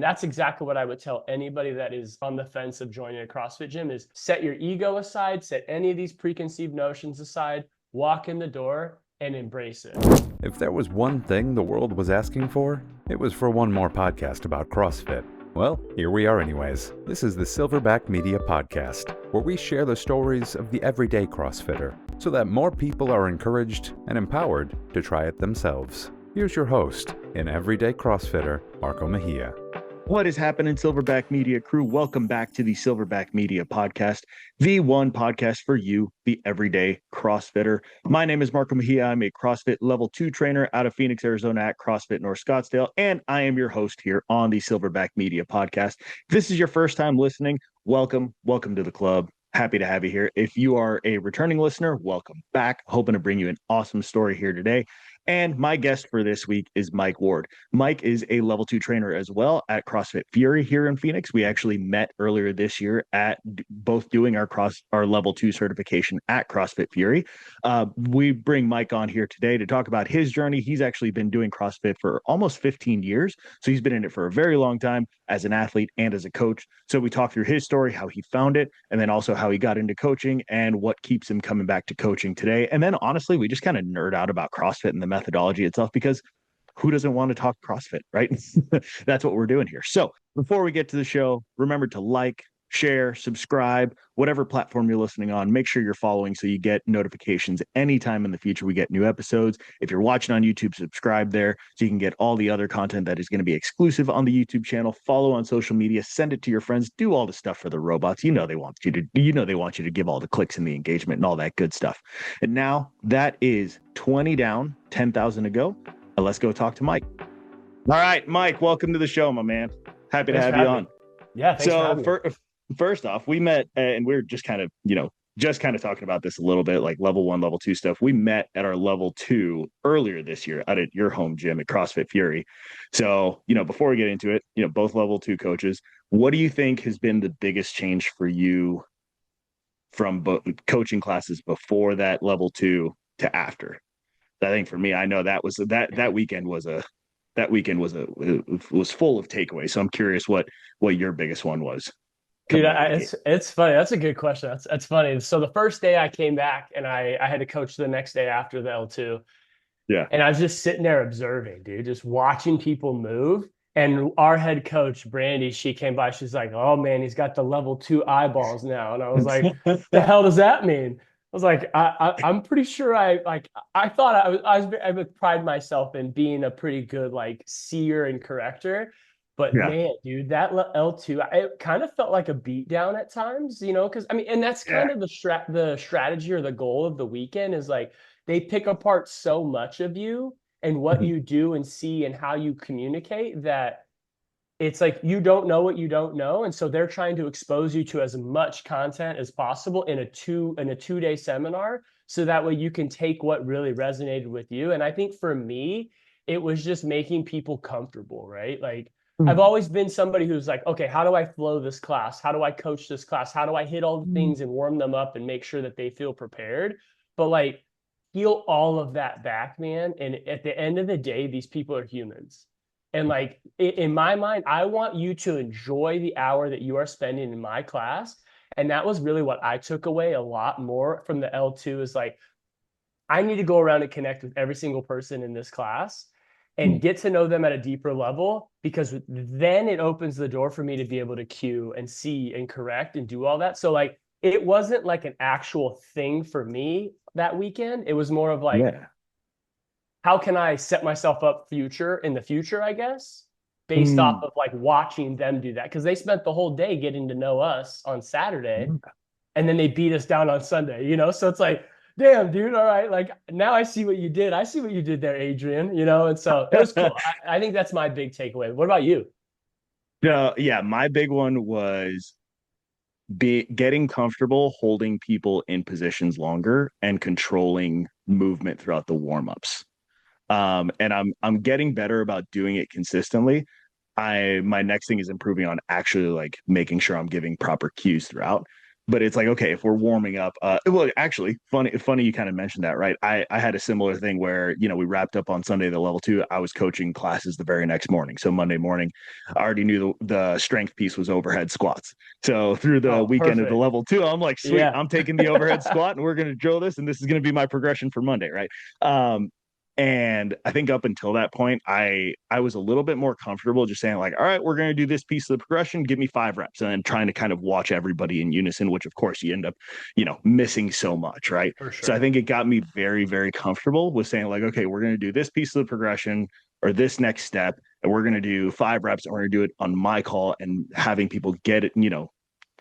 That's exactly what I would tell anybody that is on the fence of joining a CrossFit gym is set your ego aside, set any of these preconceived notions aside, walk in the door and embrace it. If there was one thing the world was asking for, it was for one more podcast about CrossFit. Well, here we are anyways. This is the Silverback Media Podcast, where we share the stories of the everyday CrossFitter so that more people are encouraged and empowered to try it themselves. Here's your host and everyday CrossFitter, Marco Mejia. What is happening, Silverback Media crew? Welcome back to the Silverback Media Podcast, the one podcast for you, the everyday CrossFitter. My name is Marco Mejia. I'm a CrossFit Level 2 trainer out of Phoenix, Arizona at CrossFit North Scottsdale, and I am your host here on the Silverback Media Podcast. If this is your first time listening, welcome to the club. Happy to have you here. If you are a returning listener, welcome back. Hoping to bring you an awesome story here today. And my guest for this week is Mike Ward. Mike is a level 2 trainer as well at CrossFit Fury here in Phoenix. We actually met earlier this year at both doing our level 2 certification at CrossFit Fury. We bring Mike on here today to talk about his journey. He's actually been doing CrossFit for almost 15 years. So he's been in it for a very long time as an athlete and as a coach. So we talk through his story, how he found it, and then also how he got into coaching and what keeps him coming back to coaching today. And then honestly, we just kind of nerd out about CrossFit and the methodology itself, because who doesn't want to talk CrossFit, right? That's what we're doing here. So before we get to the show, remember to like, share, subscribe, whatever platform you're listening on. Make sure you're following so you get notifications anytime in the future we get new episodes. If you're watching on YouTube, subscribe there so you can get all the other content that is going to be exclusive on the YouTube channel. Follow on social media, send it to your friends, do all the stuff for the robots. They want you to give all the clicks and the engagement and all that good stuff. And now that is 20 down, 10,000 to go. Now let's go talk to Mike. All right, Mike, welcome to the show, my man. Happy to have you on. Yeah, thanks for having me. First off, we met and we were just kind of talking about this a little bit, like level 1, level 2 stuff. We met at our level 2 earlier this year out at your home gym at CrossFit Fury. So, before we get into it, both level 2 coaches, what do you think has been the biggest change for you from coaching classes before that level 2 to after? I think for me, I know that was that weekend was full of takeaways. So I'm curious what your biggest one was. Dude, it's funny. That's a good question. That's funny. So the first day I came back and I had to coach the next day after the L2. Yeah. And I was just sitting there observing, dude, just watching people move. And our head coach, Brandy, she came by. She's like, "Oh man, he's got the level 2 eyeballs now." And I was like, "The hell does that mean?" I was like, I'm pretty sure I thought I would pride myself in being a pretty good seer and corrector. But yeah, man, dude, that L2, it kind of felt like a beatdown at times, because and that's kind of the strategy or the goal of the weekend is they pick apart so much of you and what you do and see and how you communicate that it's like you don't know what you don't know. And so they're trying to expose you to as much content as possible in a 2-day seminar. So that way you can take what really resonated with you. And I think for me, it was just making people comfortable, right? I've always been somebody who's like, okay, how do I flow this class? How do I coach this class? How do I hit all the things and warm them up and make sure that they feel prepared? But peel all of that back, man. And at the end of the day, these people are humans. And in my mind, I want you to enjoy the hour that you are spending in my class. And that was really what I took away a lot more from the L2 is I need to go around and connect with every single person in this class and get to know them at a deeper level, because then it opens the door for me to be able to cue and see and correct and do all that. So it wasn't an actual thing for me that weekend. It was more of how can I set myself up in the future, I guess, based off of watching them do that. Because they spent the whole day getting to know us on Saturday and then they beat us down on Sunday, So it's damn, dude. All right. Now I see what you did. I see what you did there, Adrian, and so it was cool. I think that's my big takeaway. What about you? Yeah, my big one was getting comfortable holding people in positions longer and controlling movement throughout the warm-ups. And I'm getting better about doing it consistently. My next thing is improving on actually making sure I'm giving proper cues throughout. but it's like, okay, if we're warming up, well, actually, funny you kind of mentioned that, right? I had a similar thing where, we wrapped up on Sunday, the level 2. I was coaching classes the very next morning. So Monday morning, I already knew the strength piece was overhead squats. So through the weekend of the level 2, I'm like, sweet, I'm taking the overhead squat and we're going to drill this. And this is going to be my progression for Monday, right? And I think up until that point, I was a little bit more comfortable just saying like, all right, we're going to do this piece of the progression. Give me 5 reps, and then trying to kind of watch everybody in unison, which of course you end up, missing so much. Right. For sure. So I think it got me very, very comfortable with saying like, okay, we're going to do this piece of the progression or this next step, and we're going to do 5 reps, and we're going to do it on my call, and having people get it,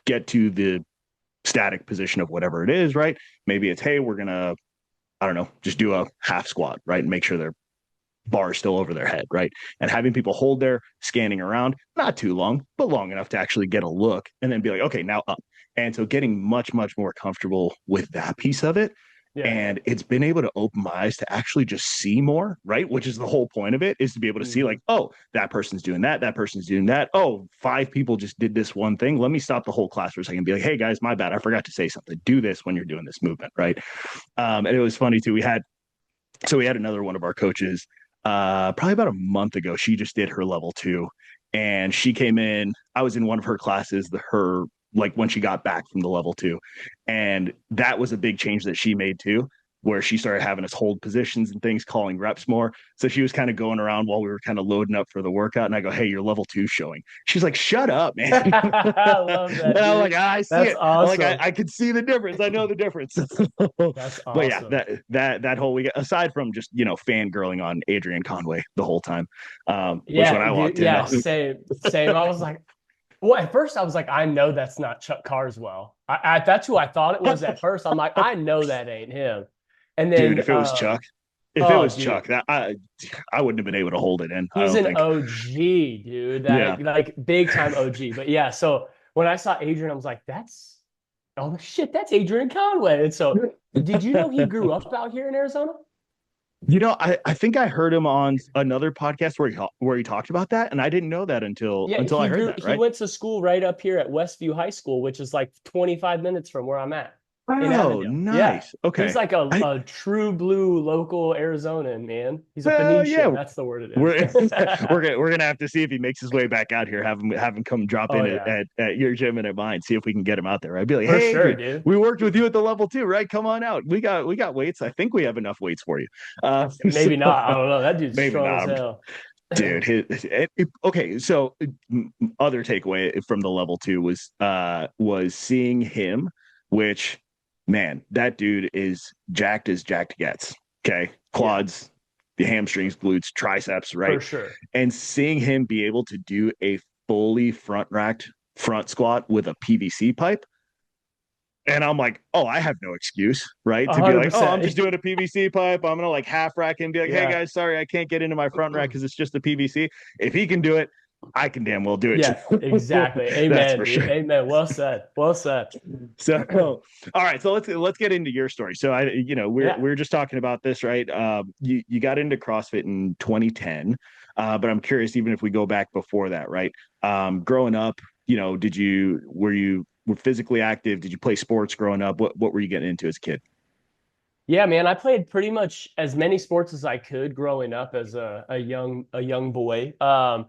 get to the static position of whatever it is. Right. Maybe it's, hey, we're going to, I don't know, just do a half squat, right? And make sure their bar is still over their head, right? And having people hold there, scanning around, not too long, but long enough to actually get a look, and then be like, okay, now up. And so getting much, much more comfortable with that piece of it. Yeah. And it's been able to open my eyes to actually just see more, right? Which is the whole point of it, is to be able to see like, oh, that person's doing that. That person's doing that. Oh, 5 people just did this one thing. Let me stop the whole class for a second and be like, hey guys, my bad. I forgot to say something. Do this when you're doing this movement, right? And it was funny too. We had another one of our coaches, probably about a month ago. She just did her level 2, and she came in. I was in one of her classes, like when she got back from the level 2. And that was a big change that she made too, where she started having us hold positions and things, calling reps more. So she was kind of going around while we were kind of loading up for the workout. And I go, hey, your level 2 showing. She's like, shut up, man. I love that. And I'm like, I see That's it. awesome. Like, I could see the difference. I know the difference. That's awesome. But yeah, that whole week, aside from just, fangirling on Adrian Conway the whole time. Which when I walked in. Yeah, same. I was like, well, at first I was like, I know that's not Chuck Carswell. That's who I thought it was at first. I'm like, I know that ain't him. And then, dude, if it was Chuck, Chuck, that I wouldn't have been able to hold it in. He's an OG, dude. Like big time OG. But yeah, so when I saw Adrian, I was like, that's Adrian Conway. And so, did you know he grew up out here in Arizona? I think I heard him on another podcast where he talked about that, and I didn't know that until I heard that. Right? He went to school right up here at Westview High School, which is like 25 minutes from where I'm at. Oh, nice. Yeah. Okay. He's like a true blue local Arizonan, man. He's a Phoenician. Yeah. That's the word it is. We're gonna have to see if he makes his way back out here. Have him come drop in at your gym and at mine. See if we can get him out there. I'd be like, hey, sure, dude, we worked with you at the level 2, right? Come on out. We got weights. I think we have enough weights for you. Maybe not. I don't know. That dude's strong as hell. Dude, okay. So other takeaway from the level 2 was seeing him, which, man, that dude is jacked as jacked gets. Okay. Quads, the hamstrings, glutes, triceps, right? For sure. And seeing him be able to do a fully front-racked front squat with a PVC pipe. And I'm like, oh, I have no excuse, right? To 100%. Be like, oh, I'm just doing a PVC pipe. I'm going to like half rack and be like, hey guys, sorry, I can't get into my front rack because it's just a PVC. If he can do it, I can damn well do it. Yeah, exactly. Amen. That's for sure. Amen. Well said. Well said. So, all right. So let's get into your story. So we're just talking about this, right? You got into CrossFit in 2010, but I'm curious, even if we go back before that, right? Growing up, were you physically active? Did you play sports growing up? What were you getting into as a kid? Yeah, man, I played pretty much as many sports as I could growing up as a young boy. I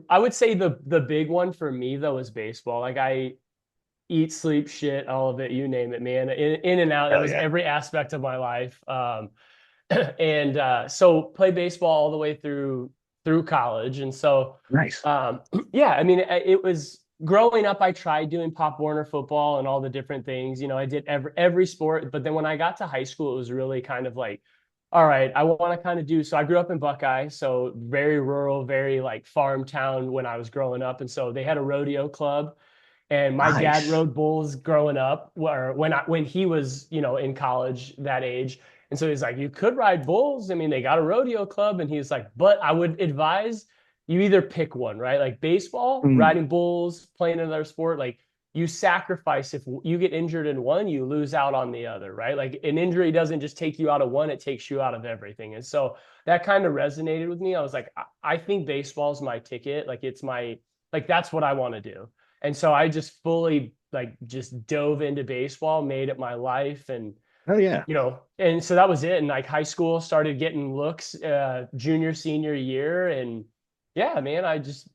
would say the big one for me though is baseball. Like I eat, sleep, shit, all of it, you name it, man. In and out. That was every aspect of my life. So play baseball all the way through college. And so nice. Yeah, I mean, it was growing up, I tried doing Pop Warner football and all the different things. I did every sport. But then when I got to high school, it was really kind of like, all right, I want to kind of do. So I grew up in Buckeye, so very rural, very like farm town when I was growing up. And so they had a rodeo club. And my dad rode bulls growing up, or when he was, in college, that age. And so he's like, you could ride bulls. I mean, they got a rodeo club. And he's like, but I would advise you either pick one, right? Like baseball, riding bulls, playing another sport. Like you sacrifice, if you get injured in one, you lose out on the other, right? Like an injury doesn't just take you out of one, it takes you out of everything. And so that kind of resonated with me. I was like, I think baseball's my ticket. Like that's what I want to do. And so I just fully like just dove into baseball, made it my life. And, Oh yeah. and so that was it. And like high school, started getting looks, junior, senior year. And yeah, man,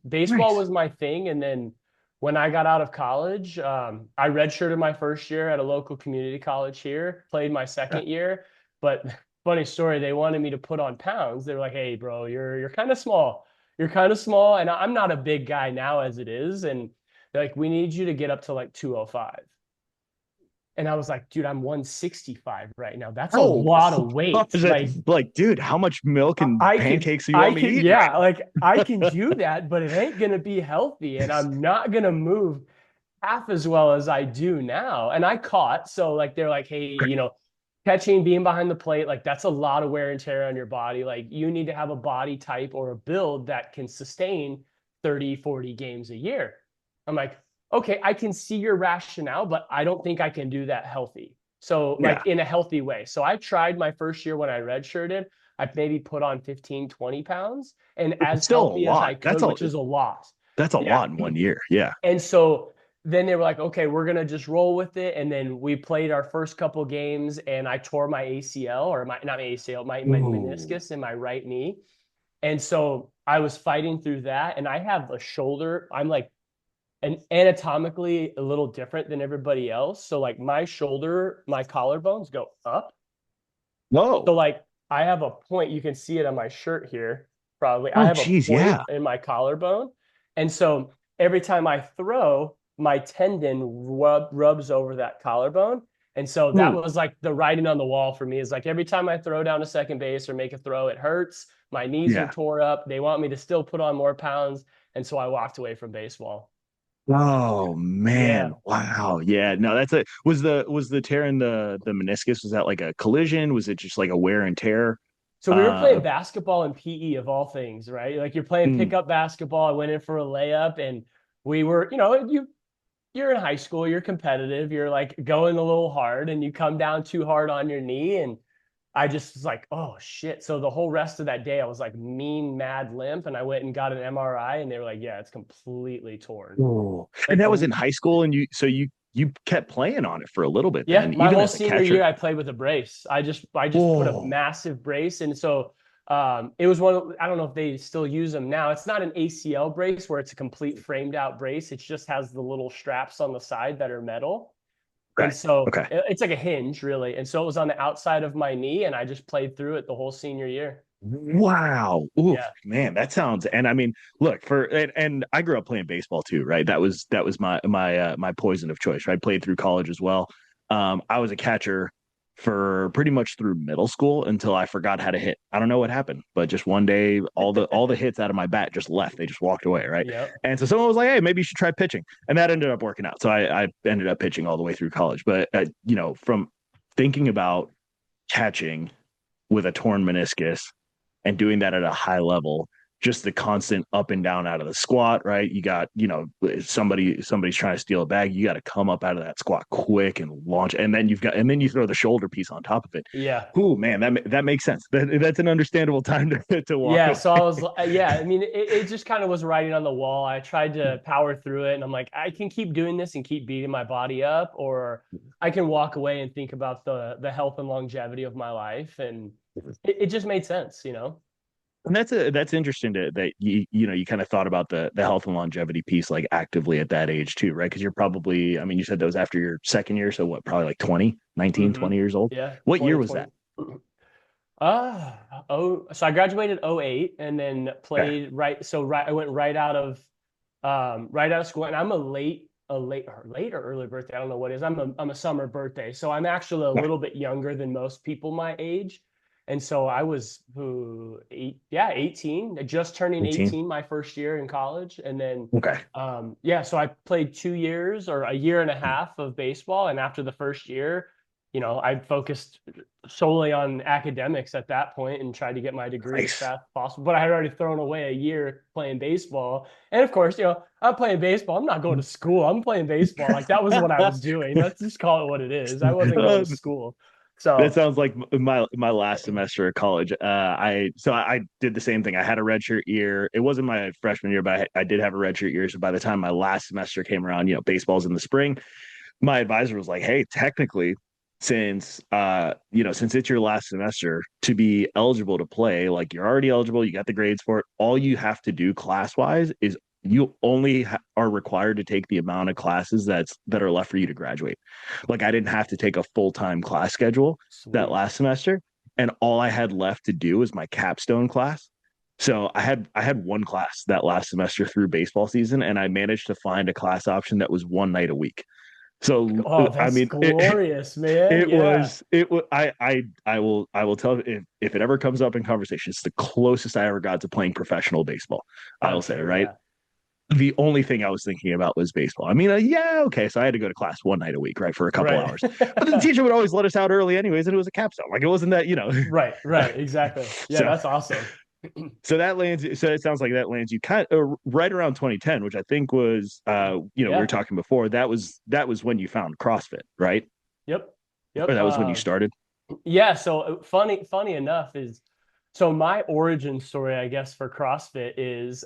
baseball Nice. was my thing. And then when I got out of college, I redshirted my first year at a local community college here, played my Yeah. second year. But funny story, they wanted me to put on pounds. They were like, "Hey, bro, you're kind of small. You're kind of small." And I'm not a big guy now as it is. And they're like, "We need you to get up to like 205." And I was like, "Dude, I'm 165 right now. That's a Oh, lot of weight. like, dude, how much milk and I can, pancakes do you want me to eat? Right yeah, like I can do that, but it ain't gonna be healthy, and I'm not gonna move half as well as I do now." And I caught, so like they're like, "Hey, catching, being behind the plate, like that's a lot of wear and tear on your body. Like you need to have a body type or a build that can sustain 30, 40 games a year." I'm like, "Okay, I can see your rationale, but I don't think I can do that healthy." So Yeah. like in a healthy way. So I tried my first year when I redshirted, I maybe put on 15, 20 pounds and It's as still a healthy as I lot. could, which is a lot. That's a Yeah. lot in 1 year. Yeah. And so then they were like, "Okay, we're going to just roll with it." And then we played our first couple games and I tore my ACL or not my ACL, my Ooh. meniscus in my right knee. And so I was fighting through that. And I have a shoulder. I'm like anatomically a little different than everybody else. So like my shoulder, my collarbones go up. No. So like I have a point, you can see it on my shirt here, probably. I Oh, have a geez. point Yeah. in my collarbone. And so every time I throw, my tendon rubs over that collarbone. And so that Ooh. was like the writing on the wall for me is like every time I throw down to second base or make a throw, it hurts. My knees are Yeah. tore up. They want me to still put on more pounds. And so I walked away from baseball. Oh Yeah. man. Wow. Yeah. No, was the tear in the meniscus, was that like a collision? Was it just like a wear and tear? So we were Uh playing basketball and PE of all things, right? Like you're playing mm, pickup basketball. I went in for a layup and we were, you're in high school, you're competitive, you're like going a little hard and you come down too hard on your knee. And I just was like, "Oh shit." So the whole rest of that day I was like mad limp and I went and got an MRI and they were like, "Yeah, it's completely torn." ooh. And Like that was the in high school, and you kept playing on it for a little bit Yeah, then, my even whole as a senior year catcher. I played with a brace. I just put a Oh, massive brace, and so it was one of, I don't know if they still use them now. It's not an ACL brace where it's a complete framed out brace. It just has the little straps on the side that are metal. And right. so Okay. it's like a hinge really. And so it was on the outside of my knee and I just played through it the whole senior year. Wow. Oof, Yeah. man, that sounds, and I mean, look, and I grew up playing baseball too, right? That was my poison of choice, right? Played through college as well. I was a catcher for pretty much through middle school until I forgot how to hit. I don't know what happened, but just one day all the hits out of my bat just left. They just walked away, right? Yep. And so someone was like, "Hey, maybe you should try pitching." And that ended up working out. So I ended up pitching all the way through college. But from thinking about catching with a torn meniscus and doing that at a high level, just the constant up and down out of the squat, right? You got, somebody's trying to steal a bag, you got to come up out of that squat quick and launch, and then you throw the shoulder piece on top of it. Yeah. Oh man, that makes sense. That's an understandable time to walk Yeah. away. So I was, yeah, I mean, it just kind of was writing on the wall. I tried to power through it and I'm like, I can keep doing this and keep beating my body up, or I can walk away and think about the health and longevity of my life. And it just made sense. And that's interesting that you kind of thought about the health and longevity piece like actively at that age too, right? Because you're probably, I mean, you said that was after your second year, so what, probably like 20, 19, Mm-hmm. 20 years old. Yeah. What year was that? 2020. Uh, so I graduated 08 and then Okay. played right. So I went right out of school and I'm a late or early birthday. I don't know what it is. I'm a summer birthday. So I'm actually a Okay. little bit younger than most people my age. And so I was 18, just turning 18. 18 my first year in college. And then, Okay. yeah, so I played 2 years or a year and a half of baseball. And after the first year, I focused solely on academics at that point and tried to get my degree as Nice. fast as possible. But I had already thrown away a year playing baseball. And of course, I'm playing baseball. I'm not going to school. I'm playing baseball. Like that was what I was doing. Let's just call it what it is. I wasn't going to school. That So, sounds like my last semester of college. I did the same thing. I had a redshirt year. It wasn't my freshman year, but I did have a redshirt year. So by the time my last semester came around, baseball's in the spring. My advisor was like, "Hey, technically, since it's your last semester to be eligible to play, like you're already eligible, you got the grades for it. All you have to do class wise is you only are required to take the amount of classes that are left for you to graduate. Like I didn't have to take a full-time class schedule that sweet. last semester, and all I had left to do was my capstone class. So I had one class that last semester through baseball season, and I managed to find a class option that was one night a week. So Oh, I that's mean, glorious, man. it Yeah. was it was I will tell you if it ever comes up in conversation, it's the closest I ever got to playing professional baseball. I'll say, Okay. right? Yeah. The only thing I was thinking about was baseball. I mean, yeah, okay, so I had to go to class one night a week, right, for a couple Right. hours. But the teacher would always let us out early anyways, and it was a capstone. Like it wasn't that. Right. Right. Exactly. Yeah. So That's awesome. so it sounds like that lands you kind of right around 2010, which I think was we were Yeah. talking before. That was when you found CrossFit, right? Yep. Or Yep. that was when you started. Yeah. So funny enough is, so my origin story, I guess, for CrossFit is,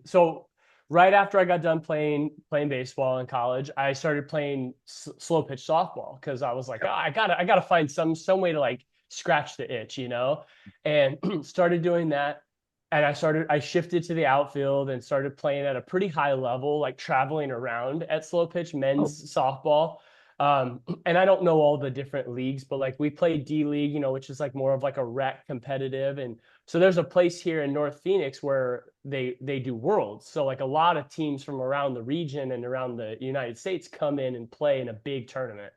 so right after I got done playing baseball in college, I started playing slow pitch softball because I was like, oh, I gotta find some way to like scratch the itch, and started doing that. And I shifted to the outfield and started playing at a pretty high level, like traveling around at slow pitch Oh, men's softball. And I don't know all the different leagues, but like we play D League, which is like more of like a rec competitive. And so there's a place here in North Phoenix where they do worlds. So like a lot of teams from around the region and around the United States come in and play in a big tournament.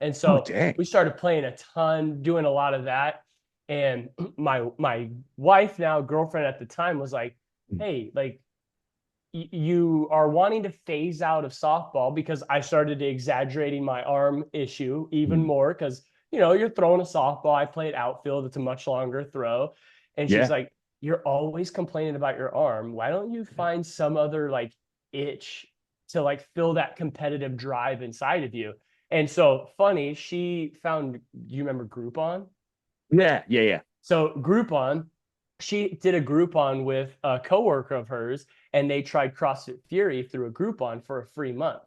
And oh, so dang. we started playing a ton, doing a lot of that. And my wife, now girlfriend at the time, was like, "Hey, like you are wanting to phase out of softball," because I started exaggerating my arm issue even Mm. more because you're throwing a softball. I played outfield; it's a much longer throw, and she's Yeah. like, "You're always complaining about your arm. Why don't you find some other like itch to like fill that competitive drive inside of you?" And so funny, she found. Do you remember Groupon? Yeah. Yeah. Yeah. So Groupon, she did a Groupon with a coworker of hers, and they tried CrossFit Fury through a Groupon for a free month.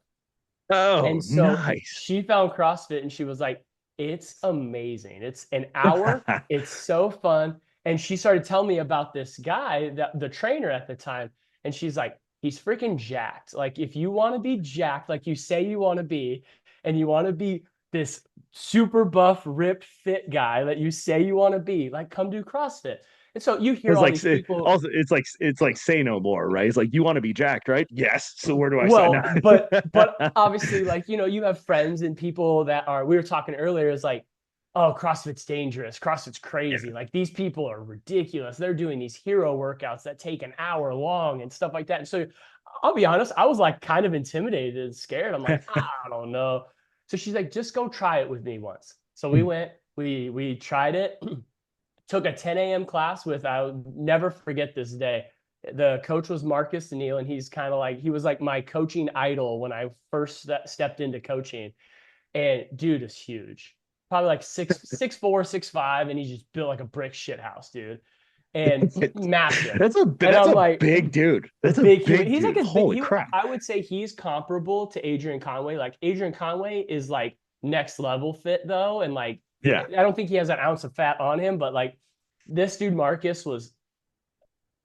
Oh, And so nice. she found CrossFit and she was like, "It's amazing. It's an hour. It's so fun." And she started telling me about this guy, that the trainer at the time. And she's like, "He's freaking jacked. Like, if you want to be jacked, like you say you want to be, and you want to be this super buff, ripped, fit guy that you say you want to be, like, come do CrossFit." And so you hear It's all like these people. also it's like say no more, right? It's like you want to be jacked, right? Yes. So where do I sign Well, up? but obviously, like, you have friends and people that are, we were talking earlier, is like, "Oh, CrossFit's dangerous. CrossFit's Yeah. crazy. Like, these people are ridiculous. They're doing these hero workouts that take an hour long and stuff like that." And so I'll be honest, I was like kind of intimidated and scared. I'm like, I don't know. So she's like, "Just go try it with me once." So we went, we tried it, took a 10 a.m. class with, I'll never forget this day. The coach was Marcus Neal, and he was like my coaching idol when I first stepped into coaching. And dude is huge, probably like 6'4", 6'5", and he's just built like a brick shit house, dude, and massive. And That's I'm a like, big dude. a That's a big human. big He's like dude. as big. Holy crap. I would say he's comparable to Adrian Conway. Like Adrian Conway is like next level fit though, and like Yeah. I don't think he has an ounce of fat on him, but like this dude Marcus was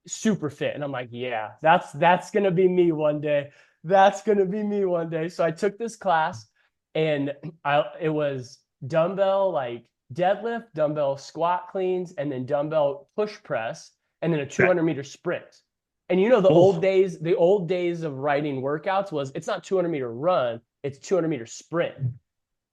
super fit. And I'm like, yeah, that's gonna be me one day. That's gonna be me one day. So I took this class, and it was dumbbell like deadlift, dumbbell squat cleans, and then dumbbell push press, and then a That, 200-meter sprint. And oh, the old days of writing workouts was, it's not 200-meter run, it's 200-meter sprint.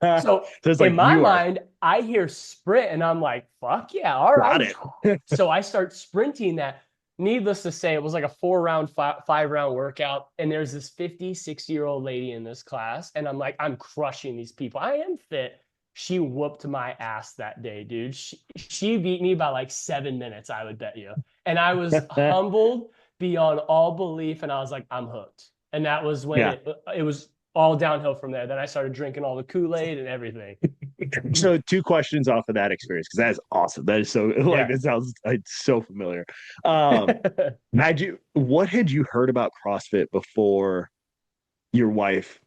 so So it's in like my you are mind, I hear sprint and I'm like, fuck yeah, all got right. it. So I start sprinting that. Needless to say, it was like a 4-round, 5-round workout. And there's this 50, 60-year-old lady in this class. And I'm like, I'm crushing these people. I am fit. She whooped my ass that day, dude. She beat me by like 7 minutes, I would bet you. And I was humbled beyond all belief. And I was like, I'm hooked. And that was when Yeah. it was all downhill from there. Then I started drinking all the Kool-Aid and everything. So two questions off of that experience, because that is awesome. That is so like, Yeah. it sounds like so familiar. What had you heard about CrossFit before your wife,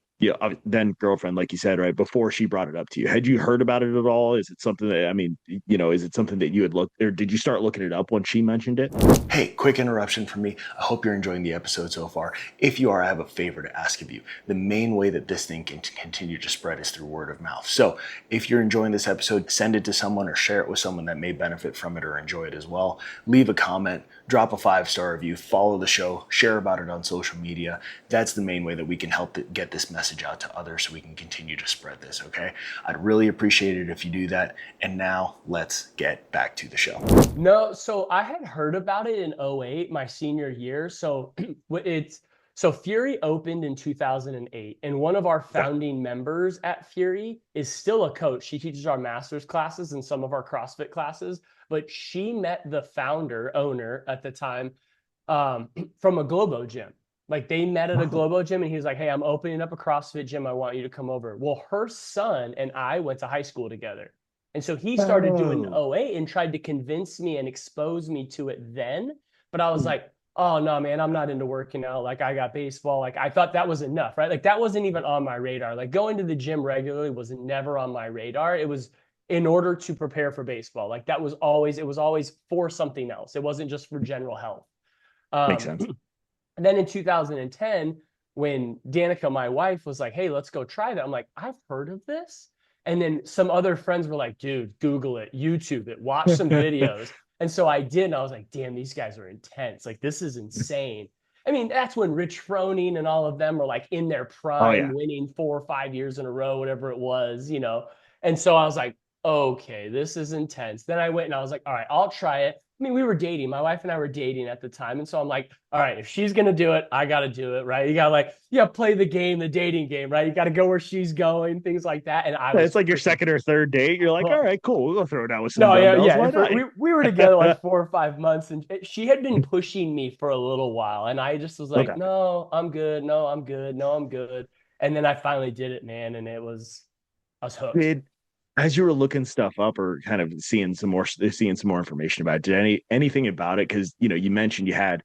then girlfriend, like you said, right, before she brought it up to you? Had you heard about it at all? Is it something that, I mean, is it something that you had looked, or did you start looking it up when she mentioned it? Hey, quick interruption from me. I hope you're enjoying the episode so far. If you are, I have a favor to ask of you. The main way that this thing can continue to spread is through word of mouth. So if you're enjoying this episode, send it to someone or share it with someone that may benefit from it or enjoy it as well. Leave a comment, drop a 5-star review, follow the show, share about it on social media. That's the main way that we can help get this message out to others so we can continue to spread this, okay? I'd really appreciate it if you do that. And now let's get back to the show. No, so I had heard about it in '08, my senior year. So Fury opened in 2008, and one of our founding members at Fury is still a coach. She teaches our master's classes and some of our CrossFit classes, but she met the owner at the time, from a Globo gym. Like they met at a Globo gym, and he was like, "Hey, I'm opening up a CrossFit gym. I want you to come over." Well, her son and I went to high school together. And so he started doing '08 and tried to convince me and expose me to it then. But I was like, oh, no, man, I'm not into working out. Like I got baseball. Like I thought that was enough, right? Like that wasn't even on my radar. Like going to the gym regularly was never on my radar. It was in order to prepare for baseball. Like it was always for something else. It wasn't just for general health. Makes sense. And then in 2010, when Danica, my wife, was like, hey, let's go try that. I'm like, I've heard of this. And then some other friends were like, dude, Google it, YouTube it, watch some videos. And so I did. And I was like, damn, these guys are intense. Like, this is insane. I mean, that's when Rich Froning and all of them were like in their prime, winning 4 or 5 years in a row, whatever it was, And so I was like, okay, this is intense. Then I went and I was like, all right, I'll try it. I mean, we were dating. My wife and I were dating at the time. And so I'm like, all right, if she's going to do it, I got to do it, right? You got to play the game, the dating game, right? You got to go where she's going, things like that. And it's like your second or third date. You're like, all right, cool. We'll go throw it out with some we were together like 4 or 5 months, and she had been pushing me for a little while. And I just was like, no, I'm good. No, I'm good. No, I'm good. And then I finally did it, man. And I was hooked. As you were looking stuff up or kind of seeing some more information about it, did anything about it? Because you mentioned you had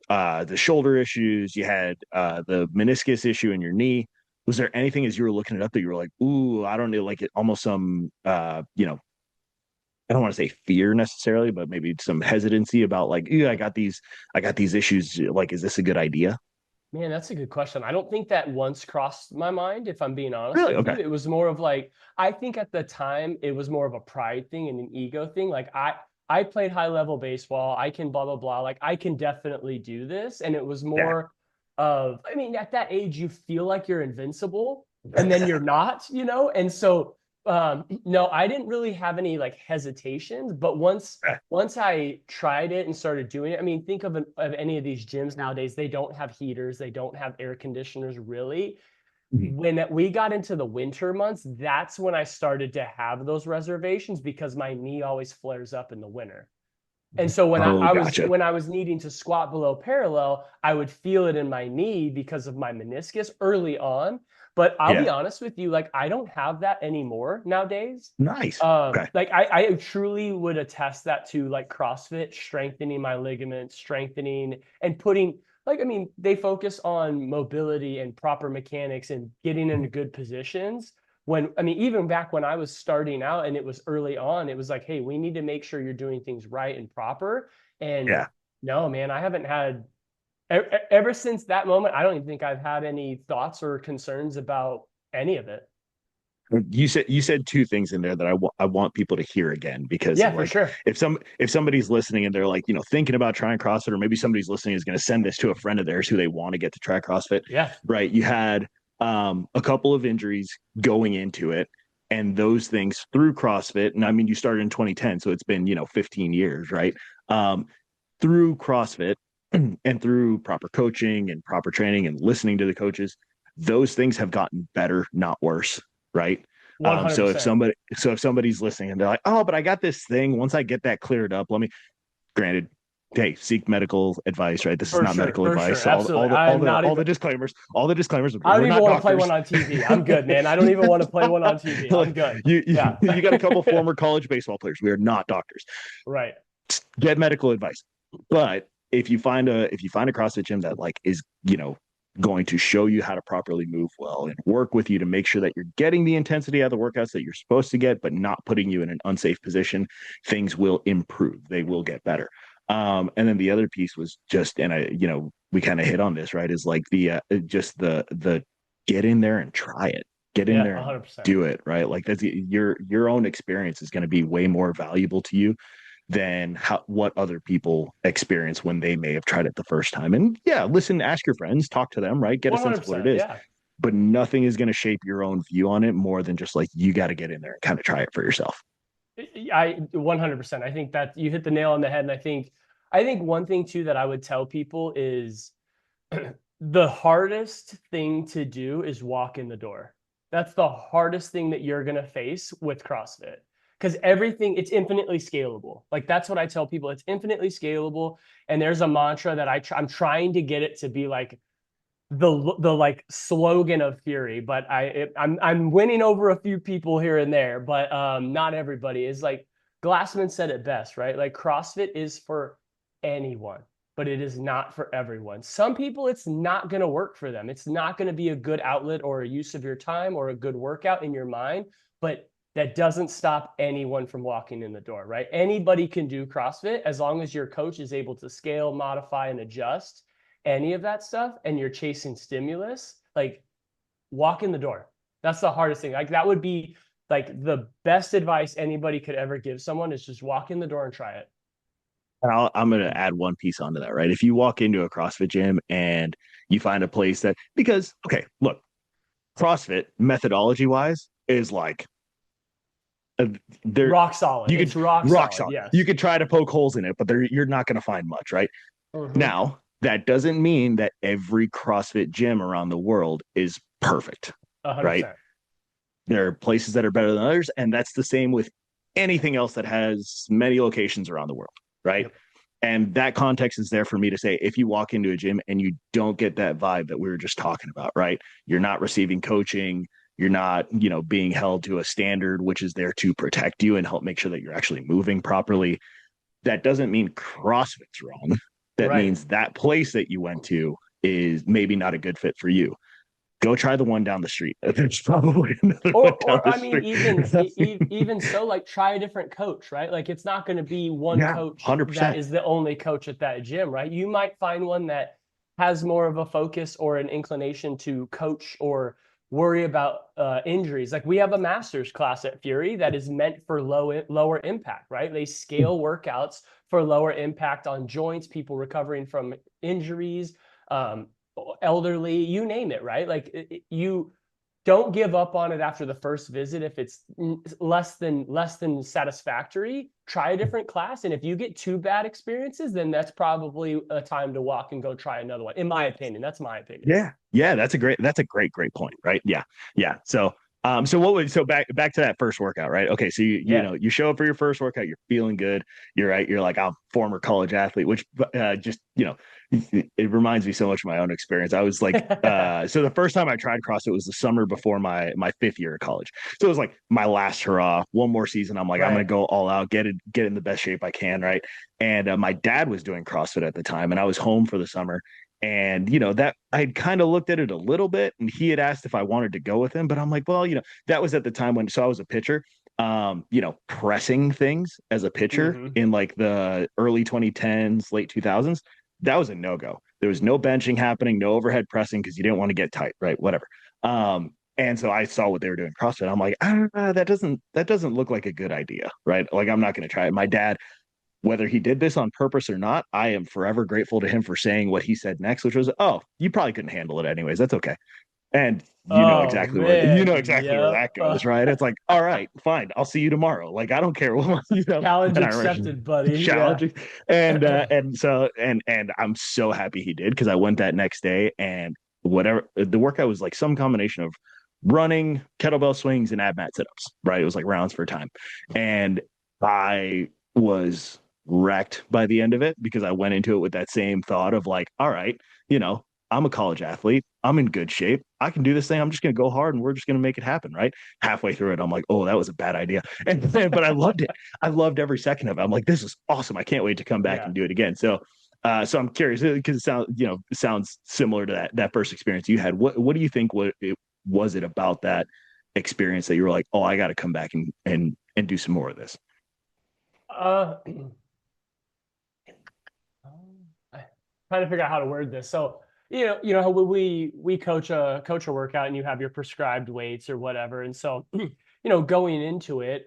the shoulder issues, you had the meniscus issue in your knee. Was there anything as you were looking it up that you were like, ooh, I don't know, like it almost some I don't want to say fear necessarily, but maybe some hesitancy about like, I got these issues. Like, is this a good idea? Man, that's a good question. I don't think that once crossed my mind, if I'm being honest. Really? Okay. It was more of like, I think at the time it was more of a pride thing and an ego thing. Like I played high level baseball. I can blah, blah, blah. Like I can definitely do this. And it was more of, I mean, at that age, you feel like you're invincible and then you're not, And so, no, I didn't really have any like hesitations, but once I tried it and started doing it, I mean, think of any of these gyms nowadays, they don't have heaters, they don't have air conditioners really. Mm-hmm. When we got into the winter months, that's when I started to have those reservations because my knee always flares up in the winter. And so when I was needing to squat below parallel, I would feel it in my knee because of my meniscus early on. But I'll be honest with you, like I don't have that anymore nowadays. Nice. Like I truly would attest that to like CrossFit strengthening my ligaments, strengthening and putting they focus on mobility and proper mechanics and getting into good positions. Even back when I was starting out and it was early on, it was like, hey, we need to make sure you're doing things right and proper. And no, man, I haven't had ever since that moment, I don't even think I've had any thoughts or concerns about any of it. You said two things in there that I want people to hear again, because for sure. If somebody's listening and they're like, thinking about trying CrossFit, or maybe somebody's listening is going to send this to a friend of theirs who they want to get to try CrossFit. Yeah. Right. You had a couple of injuries going into it, and those things through CrossFit. And I mean, you started in 2010, so it's been, 15 years, right? Through CrossFit and through proper coaching and proper training and listening to the coaches, those things have gotten better, not worse. Right. So if somebody's listening and they're like, oh, but I got this thing, once I get that cleared up, granted, hey, seek medical advice, right? This is For not sure, medical for advice. sure, So absolutely. I'm not all even. the disclaimers, all the disclaimers. I don't We're even not want to play doctors. one on TV. I'm good, man. I don't even want to play one on TV. I'm Like, good. you, Yeah. you got a couple former college baseball players. We are not doctors. Right. Get medical advice. But if you find a CrossFit gym that like is, going to show you how to properly move well and work with you to make sure that you're getting the intensity out of the workouts that you're supposed to get, but not putting you in an unsafe position, things will improve. They will get better. And then the other piece was just, and we kind of hit on this, right? Is like just the get in there and try it. Get in Yeah, there and 100%. do it, right? Like that's your own experience is going to be way more valuable to you than what other people experience when they may have tried it the first time. And yeah, listen, ask your friends, talk to them, right? Get a sense of what it 100%. is. Yeah. But nothing is going to shape your own view on it more than just like you got to get in there and kind of try it for yourself. I 100%. I think that you hit the nail on the head. And I think one thing too that I would tell people is the hardest thing to do is walk in the door. That's the hardest thing that you're going to face with CrossFit. Because it's infinitely scalable. Like that's what I tell people. It's infinitely scalable. And there's a mantra that I'm trying to get it to be like the like slogan of Fury, but I'm winning over a few people here and there, but not everybody. Is like Glassman said it best, right? Like CrossFit is for anyone, but it is not for everyone. Some people, it's not going to work for them. It's not going to be a good outlet or a use of your time or a good workout in your mind, but that doesn't stop anyone from walking in the door, right? Anybody can do CrossFit as long as your coach is able to scale, modify, and adjust any of that stuff, and you're chasing stimulus. Like, walk in the door. That's the hardest thing. Like, that would be like the best advice anybody could ever give someone is just walk in the door and try it. And I'm going to add one piece onto that, right? If you walk into a CrossFit gym and you find a place that, because, okay, look, CrossFit methodology wise is like, rock solid. It's rock solid. Yes. You could try to poke holes in it, but you're not going to find much, right? Mm-hmm. Now, that doesn't mean that every CrossFit gym around the world is perfect, 100%. right? There are places that are better than others, and that's the same with anything else that has many locations around the world, right? Yep. And that context is there for me to say, if you walk into a gym and you don't get that vibe that we were just talking about, right? You're not receiving coaching, you're not, being held to a standard, which is there to protect you and help make sure that you're actually moving properly. That doesn't mean CrossFit's wrong. That means that place that you went to is maybe not a good fit for you. Go try the one down the street. There's probably another one down the street. Even so, like try a different coach, right? Like it's not going to be one coach 100%. that is the only coach at that gym, right? You might find one that has more of a focus or an inclination to coach or worry about injuries. Like we have a master's class at Fury that is meant for lower impact, right? They scale workouts for lower impact on joints, people recovering from injuries, elderly, you name it, right? Like you don't give up on it after the first visit. If it's less than satisfactory, try a different class. And if you get 2 bad experiences, then that's probably a time to walk and go try another one. In my opinion, that's my opinion. Yeah. That's a great point, right? Yeah. So back to that first workout, right? Okay. So you show up for your first workout, you're feeling good. You're right. You're like, I'm a former college athlete, which it reminds me so much of my own experience. I was like, so the first time I tried CrossFit was the summer before my 5th year of college. So it was like my last hurrah, one more season. I'm like, I'm going to go all out, get in the best shape I can. Right. And my dad was doing CrossFit at the time and I was home for the summer. And, that I'd kind of looked at it a little bit and he had asked if I wanted to go with him, but I'm like, well, that was at the time so I was a pitcher, pressing things as a pitcher in like the early 2010s, late 2000s. That was a no-go. There was no benching happening, no overhead pressing because you didn't want to get tight, right? Whatever. And so I saw what they were doing CrossFit. I'm like, that doesn't look like a good idea, right? Like I'm not going to try it. My dad, whether he did this on purpose or not, I am forever grateful to him for saying what he said next, which was, "Oh, you probably couldn't handle it anyways. That's okay." And you know exactly where that goes, right? It's like, all right, fine, I'll see you tomorrow. Like I don't care what challenge accepted, buddy. Challenge, and so I'm so happy he did because I went that next day and whatever the workout was like some combination of running, kettlebell swings, and ab mat sit-ups. Right, it was like rounds for time, and I was wrecked by the end of it because I went into it with that same thought of like, all right, I'm a college athlete. I'm in good shape. I can do this thing. I'm just going to go hard and we're just going to make it happen. Right. Halfway through it, I'm like, oh, that was a bad idea. But I loved it. I loved every second of it. I'm like, this is awesome. I can't wait to come back Yeah. and do it again. So I'm curious because it sounds similar to that first experience you had. What do you think was it about that experience that you were like, oh, I got to come back and do some more of this? I'm trying to figure out how to word this. So, how we coach a workout and you have your prescribed weights or whatever. And so, going into it,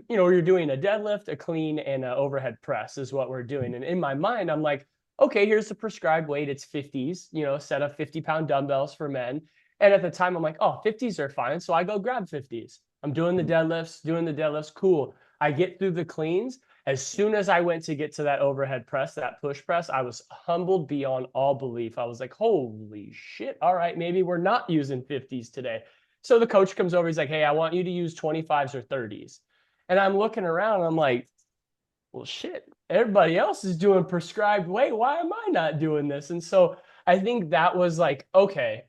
you're doing a deadlift, a clean, and an overhead press is what we're doing. And in my mind, I'm like, okay, here's the prescribed weight. It's 50s, set of 50-pound dumbbells for men. And at the time, I'm like, oh, 50s are fine. So I go grab 50s. I'm doing the deadlifts. Cool. I get through the cleans. As soon as I went to get to that overhead press, that push press, I was humbled beyond all belief. I was like, holy shit. All right, maybe we're not using 50s today. So the coach comes over. He's like, hey, I want you to use 25s or 30s. And I'm looking around. And I'm like, well, shit, everybody else is doing prescribed weight. Why am I not doing this? And so I think that was like, okay,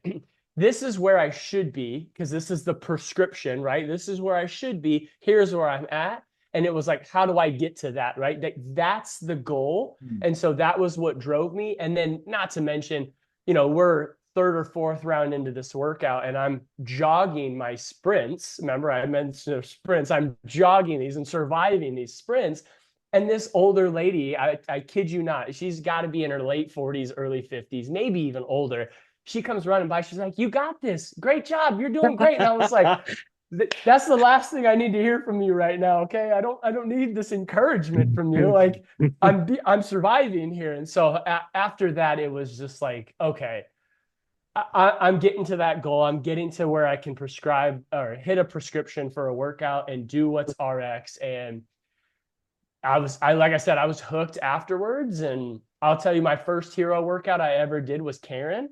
this is where I should be because this is the prescription, right? This is where I should be. Here's where I'm at. And it was like, how do I get to that, right? That's the goal. And so that was what drove me. And then not to mention, we're third or fourth round into this workout and I'm jogging my sprints. Remember, I mentioned sprints. I'm jogging these and surviving these sprints. And this older lady, I kid you not, she's got to be in her late 40s, early 50s, maybe even older. She comes running by. She's like, you got this. Great job. You're doing great. And I was like, that's the last thing I need to hear from you right now. Okay. I don't need this encouragement from you. Like I'm surviving here. And so after that, it was just like, okay, I'm getting to that goal. I'm getting to where I can prescribe or hit a prescription for a workout and do what's RX. And like I said, I was hooked afterwards. And I'll tell you, my first hero workout I ever did was Karen.